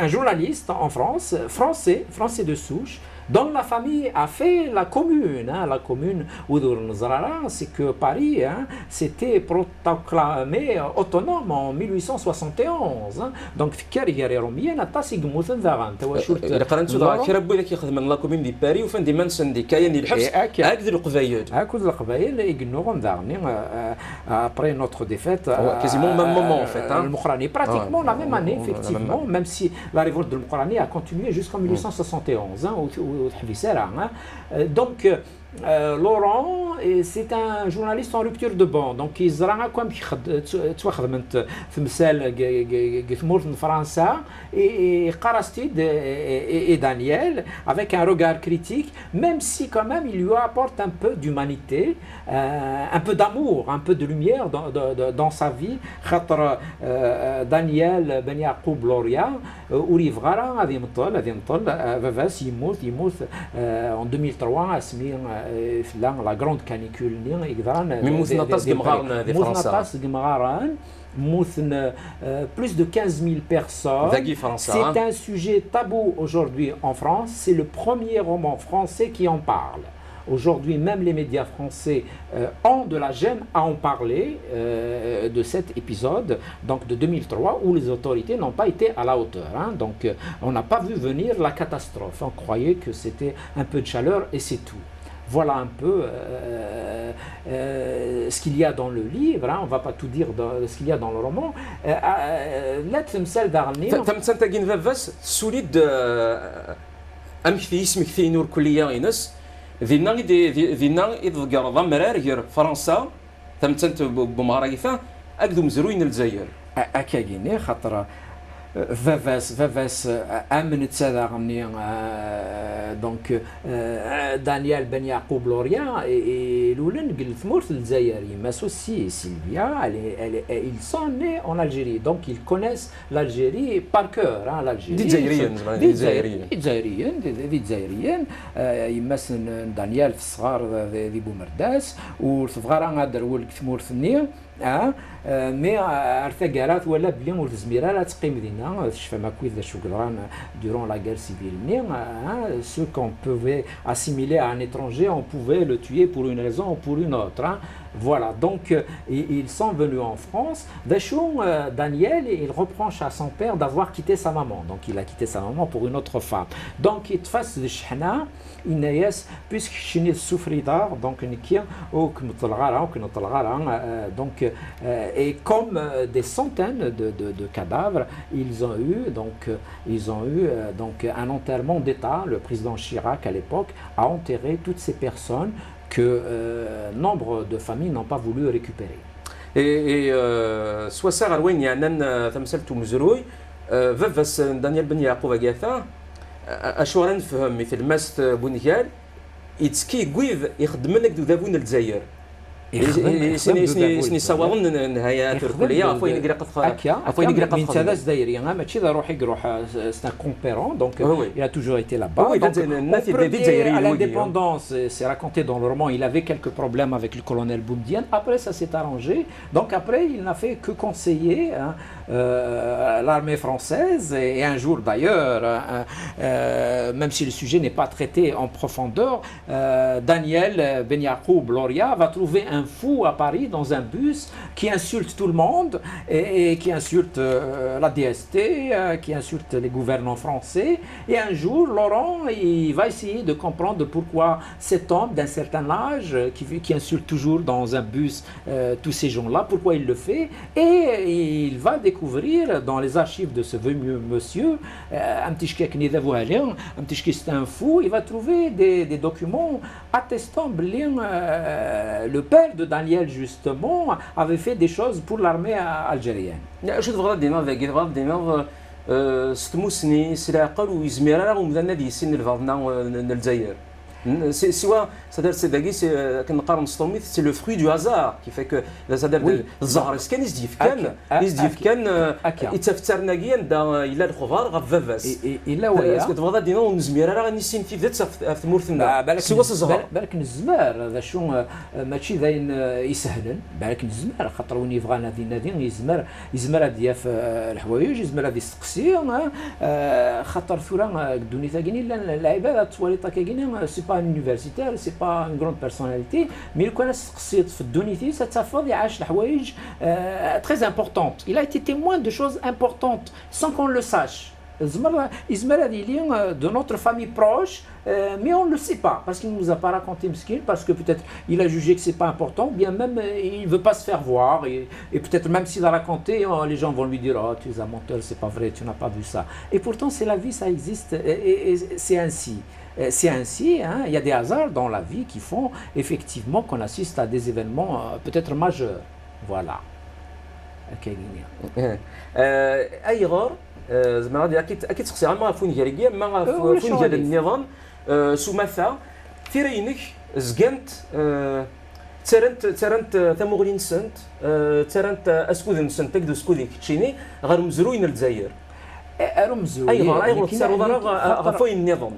un journaliste en France français de souche dont la famille a fait la commune. La commune Oudour Nzrara, c'est que Paris s'était proclamé autonome en 1871. Donc, Fikari Romien a tassé Gmouthen Zaran. Il قرنت ذا كربوا ذاك يخدم لا كومين دي باري وفن دي منسن دي كاين الحبس هكذا القبايل القبايل يقنوهم ذارني après notre défaite quasiment même moment en fait المقراني pratiquement la même année effectivement même si la révolte de l'Ukraine a continué jusqu'en 1871 donc Laurent, c'est un journaliste en rupture de banc, donc il zra comme تخدمت في مثال جثمور في فرنسا et Aristide et Daniel avec un regard critique, même si quand même il lui apporte un peu d'humanité, un peu d'amour, un peu de lumière dans sa vie. خاطر دانيال بن يعقوب لوريا ولي فغارا غادي يمطل فافاس يموت en 2003 اسمي في لا غروند كانيكول ني يقدران موث نطاس كمغارن في فرنسا plus de 15 000 personnes. C'est un sujet tabou aujourd'hui en France. C'est le premier roman français qui en parle. Aujourd'hui, même les médias français ont de la gêne à en parler de cet épisode, donc de 2003, où les autorités n'ont pas été à la hauteur. Donc, on n'a pas vu venir la catastrophe. On croyait que c'était un peu de chaleur et c'est tout. Voilà un peu ce qu'il y a dans le livre, on ne va pas tout dire ce qu'il y a dans le roman. لا تمثال دارني تمثال تاكين فافاس سوليد امكثي اسمك ثي نور كليه ينس ذينا إذ قرض مرار غير فرنسا تمثال بمهاريفه اكدو مزروين الجزائر اكاكيني خاطر فافاس امنت هذا غني دونك دانيال بن يعقوب لوريا لولن قلت مورث الجزائري ما سوسي سيلفيا ils sont nés en Algérie donc ils connaissent l'Algérie par cœur l'Algérie ديزايريين يمثل دانيال في الصغار ذي بومرداس والصغار غادر ولد مورثني مي ارثقارات ولا بلي ور زميره لا تقيم دينا شفا ما كويس شو قدران durant la guerre civile ce qu'on pouvait assimiler à un étranger on pouvait le tuer pour une raison ou pour une autre voilà donc ils sont venus en France Daniel il reproche à son père d'avoir quitté sa maman donc il a quitté sa maman pour une autre femme donc il تفاس الشحنه إناياس puisque شني السفريدار donc نكيا او كنطلغارا او كنطلغارا donc et comme des centaines de cadavres ils ont eu donc un enterrement d'État. Le président Chirac à l'époque a enterré toutes ces personnes que nombre de familles n'ont pas voulu récupérer. Et soit ça روين يعني تمثلت مزروي فافاس دانيال بن يعقوب اغاثا اشورا نفهم مثل ماست بونيال يتسكي كويف يخدم لك ذابون الجزائر سني صوابن نهايات الكليه فين يقرا فين يقرا من ثلاث دايري ماشي يروح c'est un compérant donc il a toujours été là-bas à l'indépendance c'est raconté dans le roman il avait quelques problèmes avec le colonel Boumedienne après ça s'est arrangé donc après il n'a fait que conseiller l'armée française et un jour d'ailleurs même si le sujet n'est pas traité en profondeur Daniel Ben Yacoub Loria va trouver un fou à Paris dans un bus qui insulte tout le monde et qui insulte la DST, qui insulte les gouvernants français. Et un jour, Laurent, il va essayer de comprendre pourquoi cet homme d'un certain âge, qui insulte toujours dans un bus tous ces gens-là, pourquoi il le fait. Et il va découvrir dans les archives de ce vieux monsieur, un petit c'est un fou, il va trouver des documents attestant que le père de Daniel justement avait fait des choses pour l'armée algérienne. Je devrais dire ستموسني سلاقل ويزمير رغم ذا نادي سن الفضنا الجزائر سواء c'est-à-dire c'est داكيس كنقارن ستوميت سي لو فري دو هازار كيفاش c'est-à-dire الزهر كان يزديف كان يتفترنا كيا دا الا الخضار غف فافاس الا ويا اسكو تبغى دينا ونزمير راه نسين في ذات في مورثنا سوا الزهر بالك الزمار هذا شو ماشي ذاين يسهلن بالك الزمار خاطر وين يبغى نادي يزمر هادي في الحوايج يزمر هادي السقسي خاطر ثورا الدنيا كاينين اللعيبه تواليطا كاينين سي با universitaire, c'est pas une grande personnalité, mais il connaît ce Doniti, cette fois il a très importante. Il a été témoin de choses importantes sans qu'on le sache. De notre famille proche, mais on ne le sait pas parce qu'il ne nous a pas raconté Mskin, parce que peut-être il a jugé que c'est pas important, ou bien même il veut pas se faire voir et peut-être même s'il a raconté, les gens vont lui dire oh tu es un menteur, c'est pas vrai, tu n'as pas vu ça. Et pourtant c'est la vie, ça existe et c'est ainsi. C'est ainsi, hein, il y a des hasards dans la vie qui font effectivement qu'on assiste à des événements peut-être majeurs. Voilà. أيغار زعما غادي أكيد تخصي ما فين جاريكيا ما فين جال النظام سمثا في رينك زكانت ترنت ثمغلين سنت ترنت أسكودن سنت تقدر سكوديك تشيني غير مزروين الجزائر رمزوا أيغار تسارو ضرا غفوين النظام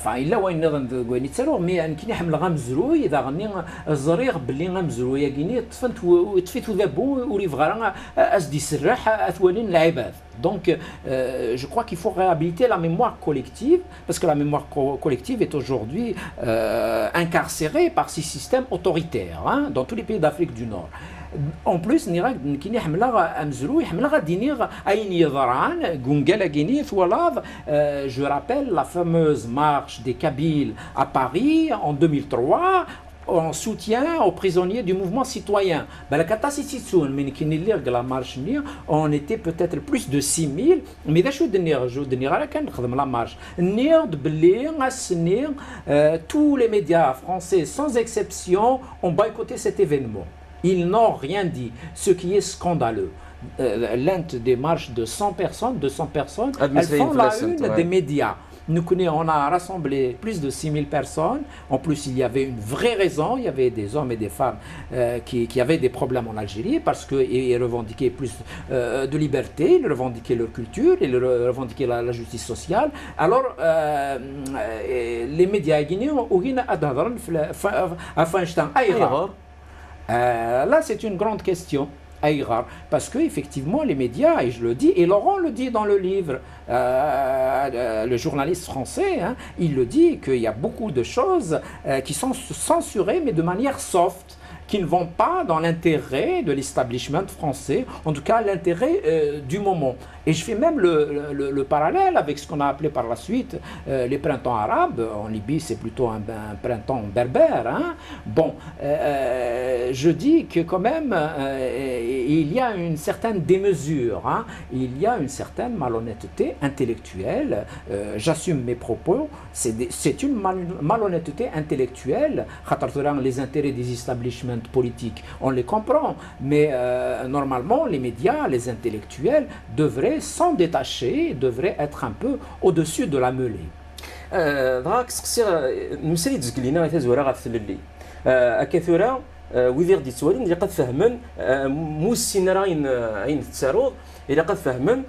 الا وين نظن كويني تسرو مي كي نحمل غمزروي اذا غني الزريغ باللي غمزروي كيني طفيت ذابو ولي فغارا اسدي يسرح اثوالين العباد donc je crois qu'il faut réhabiliter la mémoire collective parce que la mémoire collective est aujourd'hui incarcérée par ces systèmes autoritaires dans tous les pays d'Afrique du Nord. En plus, je rappelle la fameuse marche des Kabyles à Paris en 2003 en soutien aux prisonniers du mouvement citoyen. On était peut-être plus de 6000, mais la marche. Tous les médias français, sans exception, ont boycotté cet événement. Ils n'ont rien dit, ce qui est scandaleux. L'un des marches de 100 personnes, 200 personnes, elles font la une des médias. Nous on a rassemblé plus de 6000 personnes. En plus, il y avait une vraie raison. Il y avait des hommes et des femmes qui avaient des problèmes en Algérie parce qu'ils revendiquaient plus de liberté, ils revendiquaient leur culture, ils revendiquaient la justice sociale. Alors, les médias guinéens ont eu là, c'est une grande question. Parce que effectivement les médias, et je le dis, et Laurent le dit dans le livre, le journaliste français, il le dit qu'il y a beaucoup de choses qui sont censurées mais de manière soft, qui ne vont pas dans l'intérêt de l'establishment français, en tout cas l'intérêt du moment. Et je fais même le parallèle avec ce qu'on a appelé par la suite les printemps arabes. En Libye, c'est plutôt un printemps berbère. Bon, je dis que quand même, il y a une certaine démesure, il y a une certaine malhonnêteté intellectuelle. J'assume mes propos, c'est une malhonnêteté intellectuelle. Les intérêts des establishments politiques, on les comprend, mais normalement, les médias, les intellectuels devraient s'en détacher, devraient être un peu au-dessus de la mêlée. دراك سقسي المسري تزك لينا غير تزورا غا تثللي اكثورا ويدير دي تسوالين اللي قد فهمن موسين راين عين تسارود اللي قد فهمن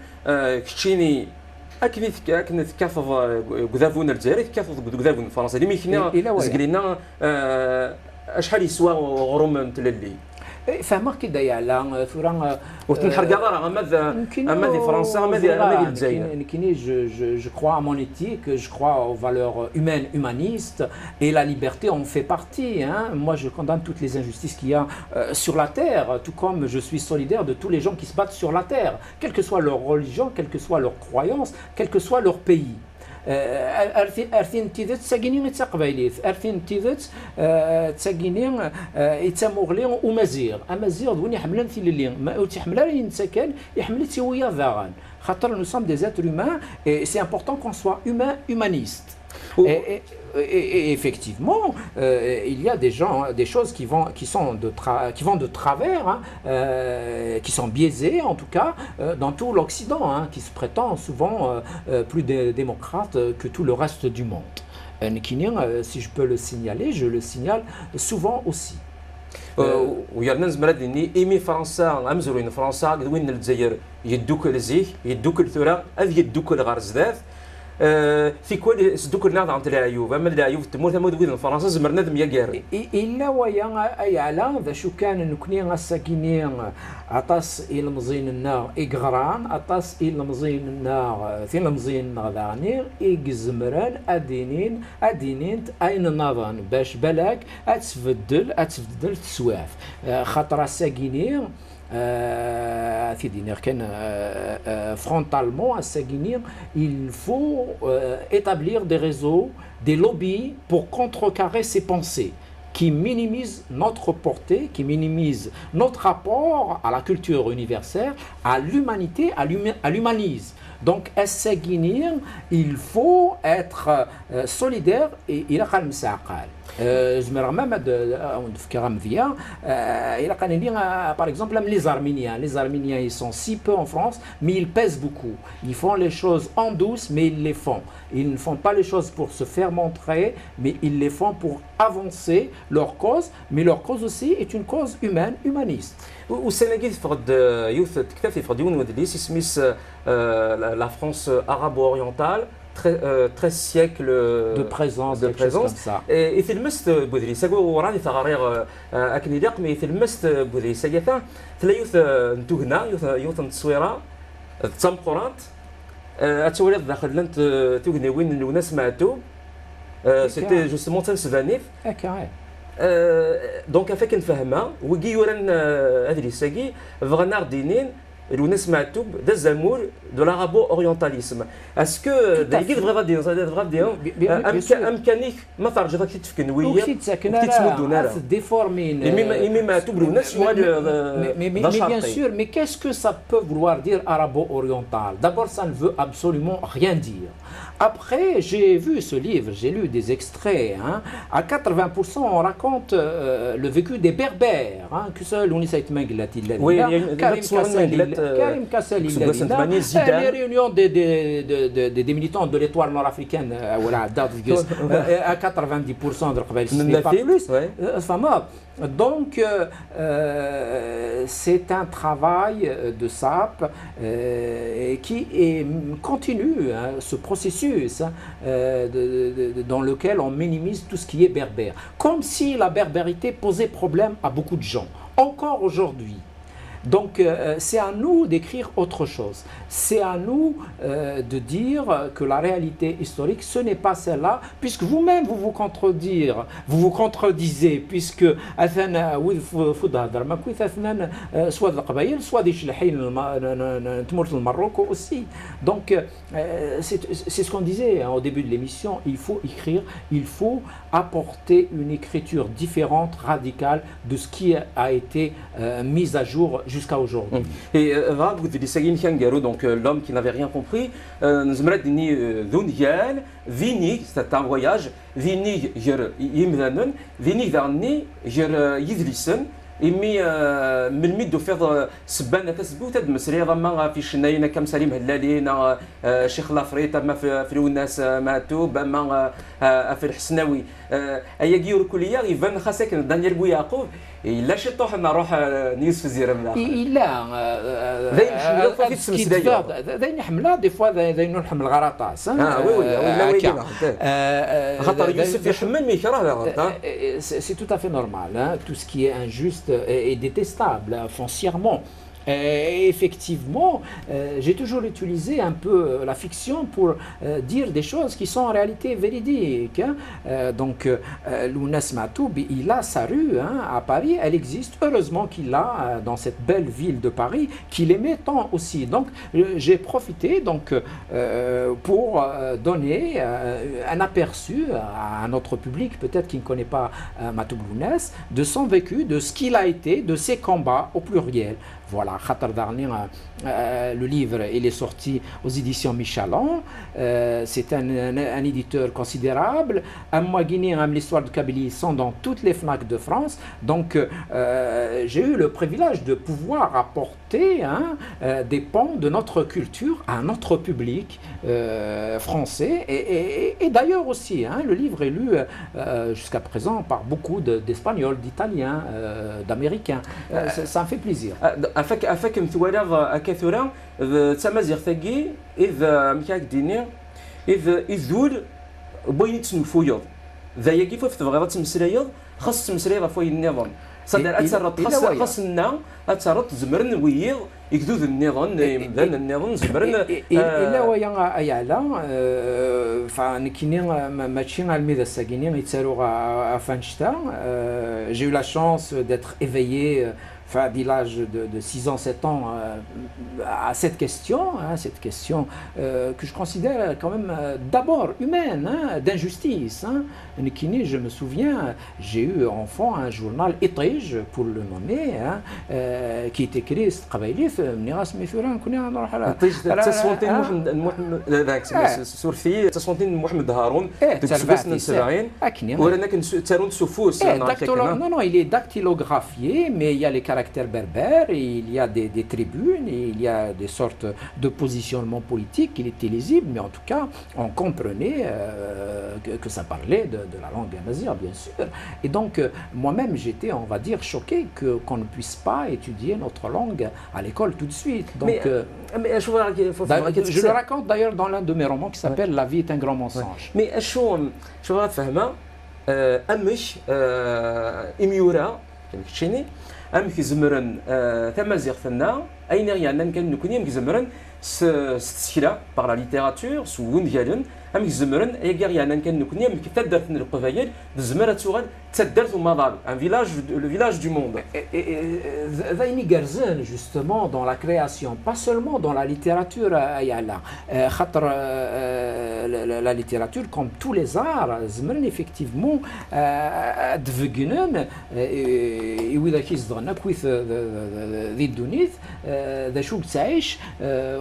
كتشيني اكن تكافض قذافون الجزائر تكافض قذافون فرنسا اللي ميكنا زقلينا اشحال يسوى غروم تللي فهمك كده يعلى ثورة وتنحرق راه اما دي فرنسا اما دي الجزائر. Je crois à mon éthique, je crois aux valeurs humaines, humanistes, et la liberté en fait partie. Hein. Moi, je condamne toutes les injustices qu'il y a sur la terre, tout comme je suis solidaire de tous les gens qui se battent sur la terre, quelle que soit leur religion, quelle que soit leur croyance, quel que soit leur pays. أرثين تيذت ساقينين يتقبايليث أرثين تيذت تساقينين يتمغلين ومزيغ أمازيغ وين يحملن في الليل ما تحملن ينسكن يحمل تيويا ذاغان خاطر nous sommes des êtres humains et c'est important qu'on soit humaniste. Et effectivement, il y a des gens, des choses qui vont de travers, hein, qui sont biaisées en tout cas dans tout l'Occident, hein, qui se prétend souvent plus démocrate que tout le reste du monde. Si je peux le signaler, je le signale souvent aussi. ويرنا زمرات اني ايمي فرنسا امزروين فرنسا وين الجزائر يدوك لزيك يدوك الثوره اذ يدوك الغرزدات في كل صدوك النهضه عن العيوب اما العيوب تموت ما دوين فرنسا زمرنا دم يقار الا ويا اي على ذا شو كان نكوني غساكينين عطاس الى مزين النار اغران عطاس الى مزين النار في المزين غداني اغزمران ادينين اين نظن باش بالك اتفدل تسواف خاطر الساكينين frontalement à Saguinir, il faut établir des réseaux, des lobbies pour contrecarrer ces pensées qui minimisent notre portée, qui minimisent notre rapport à la culture universelle, à l'humanité, à l'humanisme. Donc, à Saguinir, il faut être solidaire et il a calme ça. Je me ramène par exemple les Arméniens. Les Arméniens, ils sont si peu en France, mais ils pèsent beaucoup. Ils font les choses en douce, mais ils les font. Ils ne font pas les choses pour se faire montrer, mais ils les font pour avancer leur cause. Mais leur cause aussi est une cause humaine, humaniste. والسنة فقد يوث تكتفي فقد يون ودليس اسميس la France arabo-orientale 13 siècles de présence comme ça. Et في المست بودري ساقو وراني ثغاريغ أكني داق مي في المست بودري ساقيثا ثلا يوث نتوهنا يوث نتصويرة تسام قرانت أتولي داخل لنت توهنا وين الناس معتو سيتي جوستمون تنسفانيف دونك افاك نفهمها وكي يوران هذه الساقي فغنار دينين الناس معتوب دا زامور دو لارابو اورينتاليسم اسكو دايك دغيا ديال امكانيك ما ترجع تفك نويه تتمدونا ديفورمين مي معتوب الناس mais bien sûr, mais qu'est-ce que ça peut vouloir dire arabo-oriental? D'abord, ça ne veut absolument rien dire. Après, j'ai vu ce livre, j'ai lu des extraits. Hein. À 80%, on raconte le vécu des Berbères. Hein, que seul on essaie de Karim Kassali, les réunions des militants de l'étoile nord-africaine, voilà, à 90% de l'Aqbal, pas plus. Donc, c'est un travail de SAP qui continue hein, ce processus hein, dans lequel on minimise tout ce qui est berbère. Comme si la berbérité posait problème à beaucoup de gens. Encore aujourd'hui. Donc c'est à nous d'écrire autre chose. C'est à nous de dire que la réalité historique, ce n'est pas celle-là, puisque vous-même vous vous contredisez, puisque soit القبائل soit des شلحين تمرت الماروك aussi. Donc c'est ce qu'on disait hein, au début de l'émission, il faut écrire, il faut apporter une écriture différente, radicale de ce qui a été mis à jour jusqu'à aujourd'hui. Et donc l'homme qui n'avait rien compris, c'est un voyage, إمي من ميدو فيض سبانة تسبوت هاد مسريضة ما في شناينا كم سليم هلالينا شيخ لافريت أما في الناس ماتوب أما في الحسناوي أيا جيور كلية يفن خاصك دانيال بوياقوب لا شي طوح نروح نيوس في زيرم لا ذين حملة دي فوا ذين نحمل غراطاس وي وي خاطر يوسف يحمل ما يكره c'est tout à fait normal, hein. Tout ce qui est injuste est détestable foncièrement. Et effectivement, j'ai toujours utilisé un peu la fiction pour dire des choses qui sont en réalité véridiques. Hein. Donc, Lounas Matoub, il a sa rue hein, à Paris, elle existe. Heureusement qu'il l'a dans cette belle ville de Paris, qu'il aimait tant aussi. Donc, j'ai profité donc, pour donner un aperçu à notre public, peut-être qui ne connaît pas Matoub Lounas, de son vécu, de ce qu'il a été, de ses combats au pluriel. Voilà, Khatar Darni, le livre, il est sorti aux éditions Michelin. C'est un éditeur considérable. Moi, Guinée, l'histoire de Kabylie sont dans toutes les FNAC de France. Donc, j'ai eu le privilège de pouvoir apporter hein, des pans de notre culture à notre public français. Et d'ailleurs aussi, hein, le livre est lu jusqu'à présent par beaucoup d'Espagnols, d'Italiens, d'Américains. Ça me fait plaisir. أفك مثوالا كثرة تمازيغ ثقي إذا مكاك ديني إذا ذول بوين تنفويض ذا يجي في تبغى تمسريض خاص تمسريض فوي النظام صدر أتسرط خاصنا أتسرط زمرن ويض يكذوذ النظام ذن النظام زمرن إلا ويا أيعلا فنكيني ماشي الميدا الساكيني يتسالوا أفانشتا j'ai eu la chance d'être éveillé enfin, dès l'âge de 6 ans, 7 ans, à cette question que je considère quand même d'abord humaine, hein, d'injustice. Hein. Je me souviens, j'ai eu enfant un journal Etrige, pour le nommer, hein, qui est écrit non, non, il est dactylographié, mais il y a les caractères berbères, il y a des tribunes, il y a des sortes de positionnement politique, il était lisible, mais en tout cas, on comprenait que ça parlait de la langue amazigh, bien sûr. Et donc, moi-même, j'étais, on va dire, choqué qu'on ne puisse pas étudier notre langue à l'école tout de suite. Donc, mais je le raconte d'ailleurs dans l'un de mes romans qui s'appelle La vie est un grand mensonge. Mais je vais faire أمش إميورا كشيني أم كزمرن تمازيغ ثنا أين يعني كان نكوني كزمرن ستسكلا par la littérature سوون ديالن أم كزمرن أيجار يعني كان نكوني أم كتدرت القبائل بزمرة تغال تدرت ومضال un village le village du monde. Zaini Gerzen justement dans la création, pas seulement dans la littérature ayala. La littérature comme tous les arts, زمرن effectivement دفقنن وإذا كيصدغنا كويث ذي الدنيث ذا شو بتعيش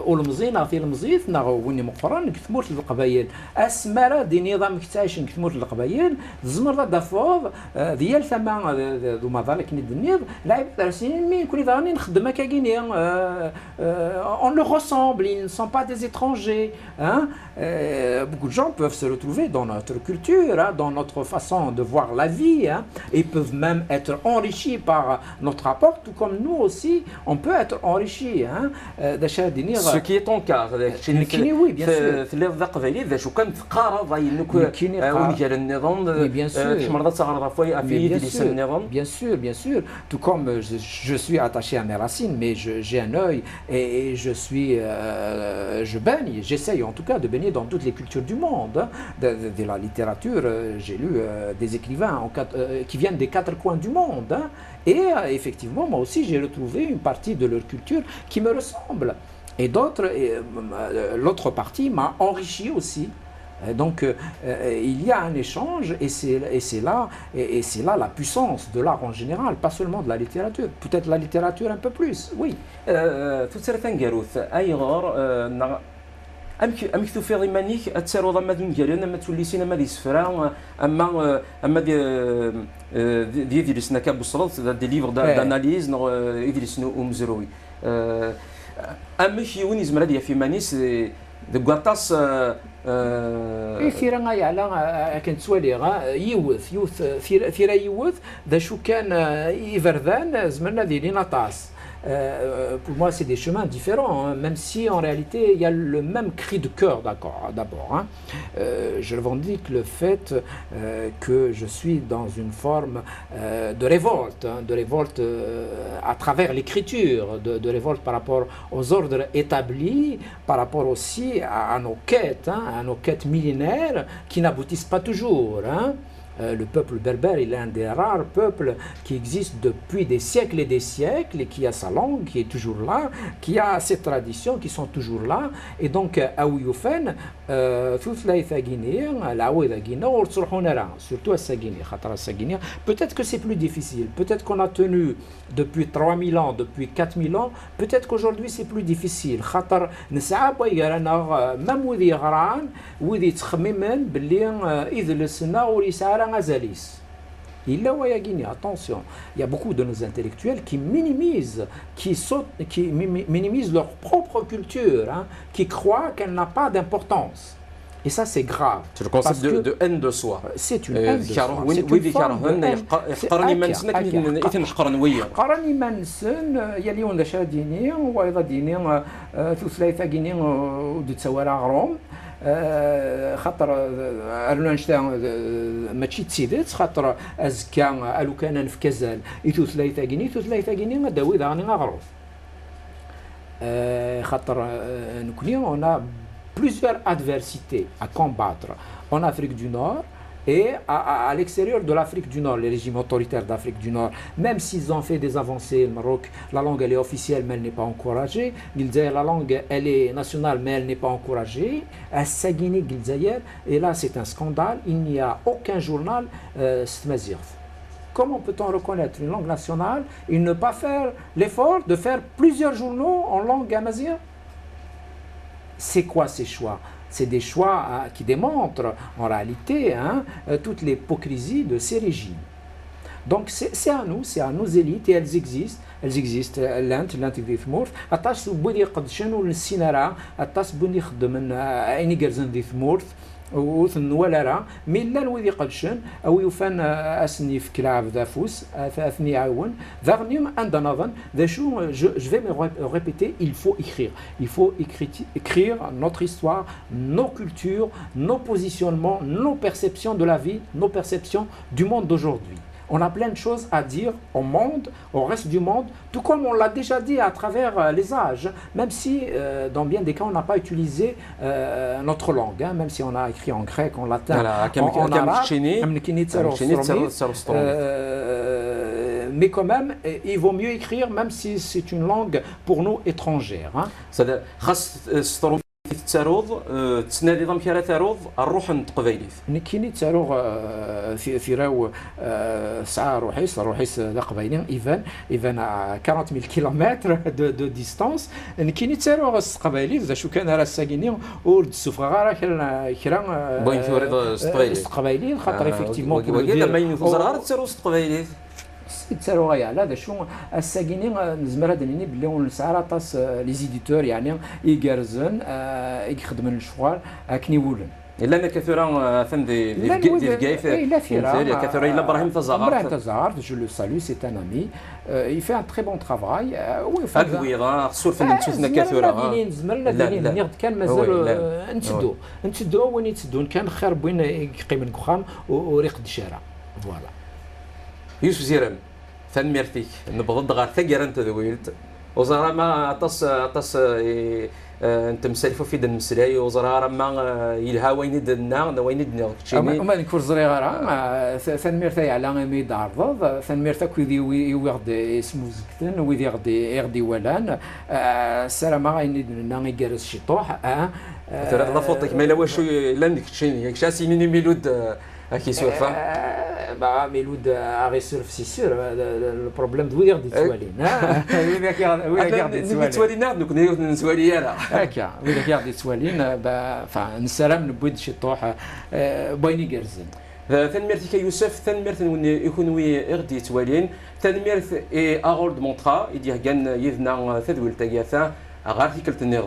والمزين عطي المزيث نغ وين مقرن كثمورت القبائل اسمرا دي نظام كتعيش كثمورت القبائل زمر دافوض ديال ثما ذو مظالك ندنيض لعب 3 سنين مين كوني ضاني نخدم هكا كينيا on le ressemble, ils ne sont pas des étrangers hein. Beaucoup de gens peuvent se retrouver dans notre culture, hein, dans notre façon de voir la vie hein, et peuvent même être enrichis par notre rapport, tout comme nous aussi, on peut être enrichis. Hein, ce qui est ton cas, oui, bien sûr. Bien sûr, bien sûr. Tout comme je suis attaché à mes racines, mais j'ai un œil et je baigne, j'essaye en tout cas de baigner dans toutes les cultures du monde. Hein. De la littérature, j'ai lu des écrivains qui viennent des 4 coins du monde. Hein. Et effectivement, moi aussi, j'ai retrouvé une partie de leur culture qui me ressemble. Et d'autres, l'autre partie m'a enrichi aussi. Donc il y a un échange et c'est là la puissance de l'art en général, pas seulement de la littérature, peut-être la littérature un peu plus, oui. امك توفيض ايمانيك اتسارو ضما دون ديالنا ما توليسين ما دي سفرا اما دي ديرسنا كابوصلت دي ليفر داناليز نو يدرس نو مزروي امك يوني زمرا في مانيس دو غاطاس في راه يعلى كنت سوالي يوث ثيرا يوث ذا شو كان يفردان زمرنا ديالنا طاس. Pour moi, c'est des chemins différents, hein, même si en réalité il y a le même cri de cœur d'abord. Hein. Je revendique le fait que je suis dans une forme de révolte, hein, de révolte à travers l'écriture, de révolte par rapport aux ordres établis, par rapport aussi à nos quêtes, hein, à nos quêtes millénaires qui n'aboutissent pas toujours. Hein. Le peuple berbère est l'un des rares peuples qui existe depuis des siècles et des siècles et qui a sa langue, qui est toujours là, qui a ses traditions qui sont toujours là. Et donc, surtout à Saguiné, peut-être que c'est plus difficile, peut-être qu'on a tenu depuis 3000 ans, depuis 4000 ans, peut-être qu'aujourd'hui c'est plus difficile. Même وذي غران وذي تخممن باللي إذا لسنا وريسارا غزاليس. Il attention, il y a beaucoup de nos intellectuels qui minimisent, qui minimisent leur propre culture, hein, qui croient qu'elle n'a pas d'importance. Et ça, c'est grave. C'est le concept de haine de soi. C'est une haine de soi. وين كارهن يقرني منسن إثن حقرن ويا. قرني منسن يلي ولا شاديني وإذا ديني ثلاثة جيني ودتسوارا غروم. خاطر ارنشتاين ماشي تسيدت خاطر ازكا الو كان في كازال ايتو ثلاثه كيني داوي داني غروف خاطر نكوني on a plusieurs adversités à combattre en Afrique du Nord et à l'extérieur de l'Afrique du Nord, les régimes autoritaires d'Afrique du Nord, même s'ils ont fait des avancées, le Maroc, la langue elle est officielle mais elle n'est pas encouragée, la langue elle est nationale mais elle n'est pas encouragée, à Saguiné, et là c'est un scandale, il n'y a aucun journal Stmazirf. Comment peut-on reconnaître une langue nationale et ne pas faire l'effort de faire plusieurs journaux en langue amazigh? C'est quoi ces choix? C'est des choix qui démontrent en réalité toute l'hypocrisie de ces régimes. Donc c'est à nous, c'est à nos élites et elles existent. l'int دي ثمورث أطاس بودي قد شنو السينارا أطاس بودي خدم عيني جرزن دي ثمورث وثن ولا راه ملا الوذي قدشن او يفان اسني في كلعب ذا فوس اثني عاون ذا عندنا نظن ذا شو je vais me répéter, il faut écrire notre histoire, nos cultures, nos positionnements, nos perceptions de la vie, nos perceptions du monde d'aujourd'hui. On a plein de choses à dire au monde, au reste du monde, tout comme on l'a déjà dit à travers les âges, même si dans bien des cas on n'a pas utilisé notre langue, hein, même si on a écrit en grec, en latin, en arabe, mais quand même il vaut mieux écrire même si c'est une langue pour nous étrangère. Hein. تاروض تسنادي ضم كرا تاروض الروح نتقبايليت نكيني تاروغ في راو ساعه روحيس ذا قبايلين ايفان 40000 كيلومتر دو ديستانس نكيني تاروغ قبايليت ذا شو كان راه ساكيني ورد السفغه كرا بغيت توريد قبايلين خاطر ايفيكتيفمون كي ما ينفوز غير تاروغ قبايليت تسالوا غايا لا شو الساكيني نزمر هذا اللي بلي ونسعر طاس لي زيديتور يعني يقرزن يخدموا الشغل كني ولن الا انا كثيرا فندي دي كايف كثيرا الا ابراهيم تزار جو لو سالو سي ان امي il fait un très bon travail اكويضا خصو فين تشوفنا كثيرا زمرنا ديالين كان مازال نتسدو وين يتسدون كان خير بوين يقيم الكخام وريق الشارع فوالا يوسف زيران ثان ميرتيك نبغض غير ثقير انت ذويلت وزرا ما عطس انت مسالفه في دن مسلاي وزرا ما يلها وين دنا وين دنا كشيني ما نكور زري غير ثان ميرتا على مي دارض ثان ميرتا كويدي يغد اسمو زكتن ويدي يغدي ولان السلام غاين يجرس شي طوح ترى لا فوتك ما لا واش لا كشيني كشاسي ميني ميلود كي سوفا bah Meloud a surf c'est sûr le problème de وير دي توالين وير دي توالين توالينا دوك نسوالي انا هكا وير دي توالين enfin نسلام نبويد شي طوح بويني جرزن تنميرتك يوسف تنميرت يكون وي اغدي توالين تنميرت اغولد مونطرا يدي كان يذنا ثدول تاكاثا غارتيكل النظام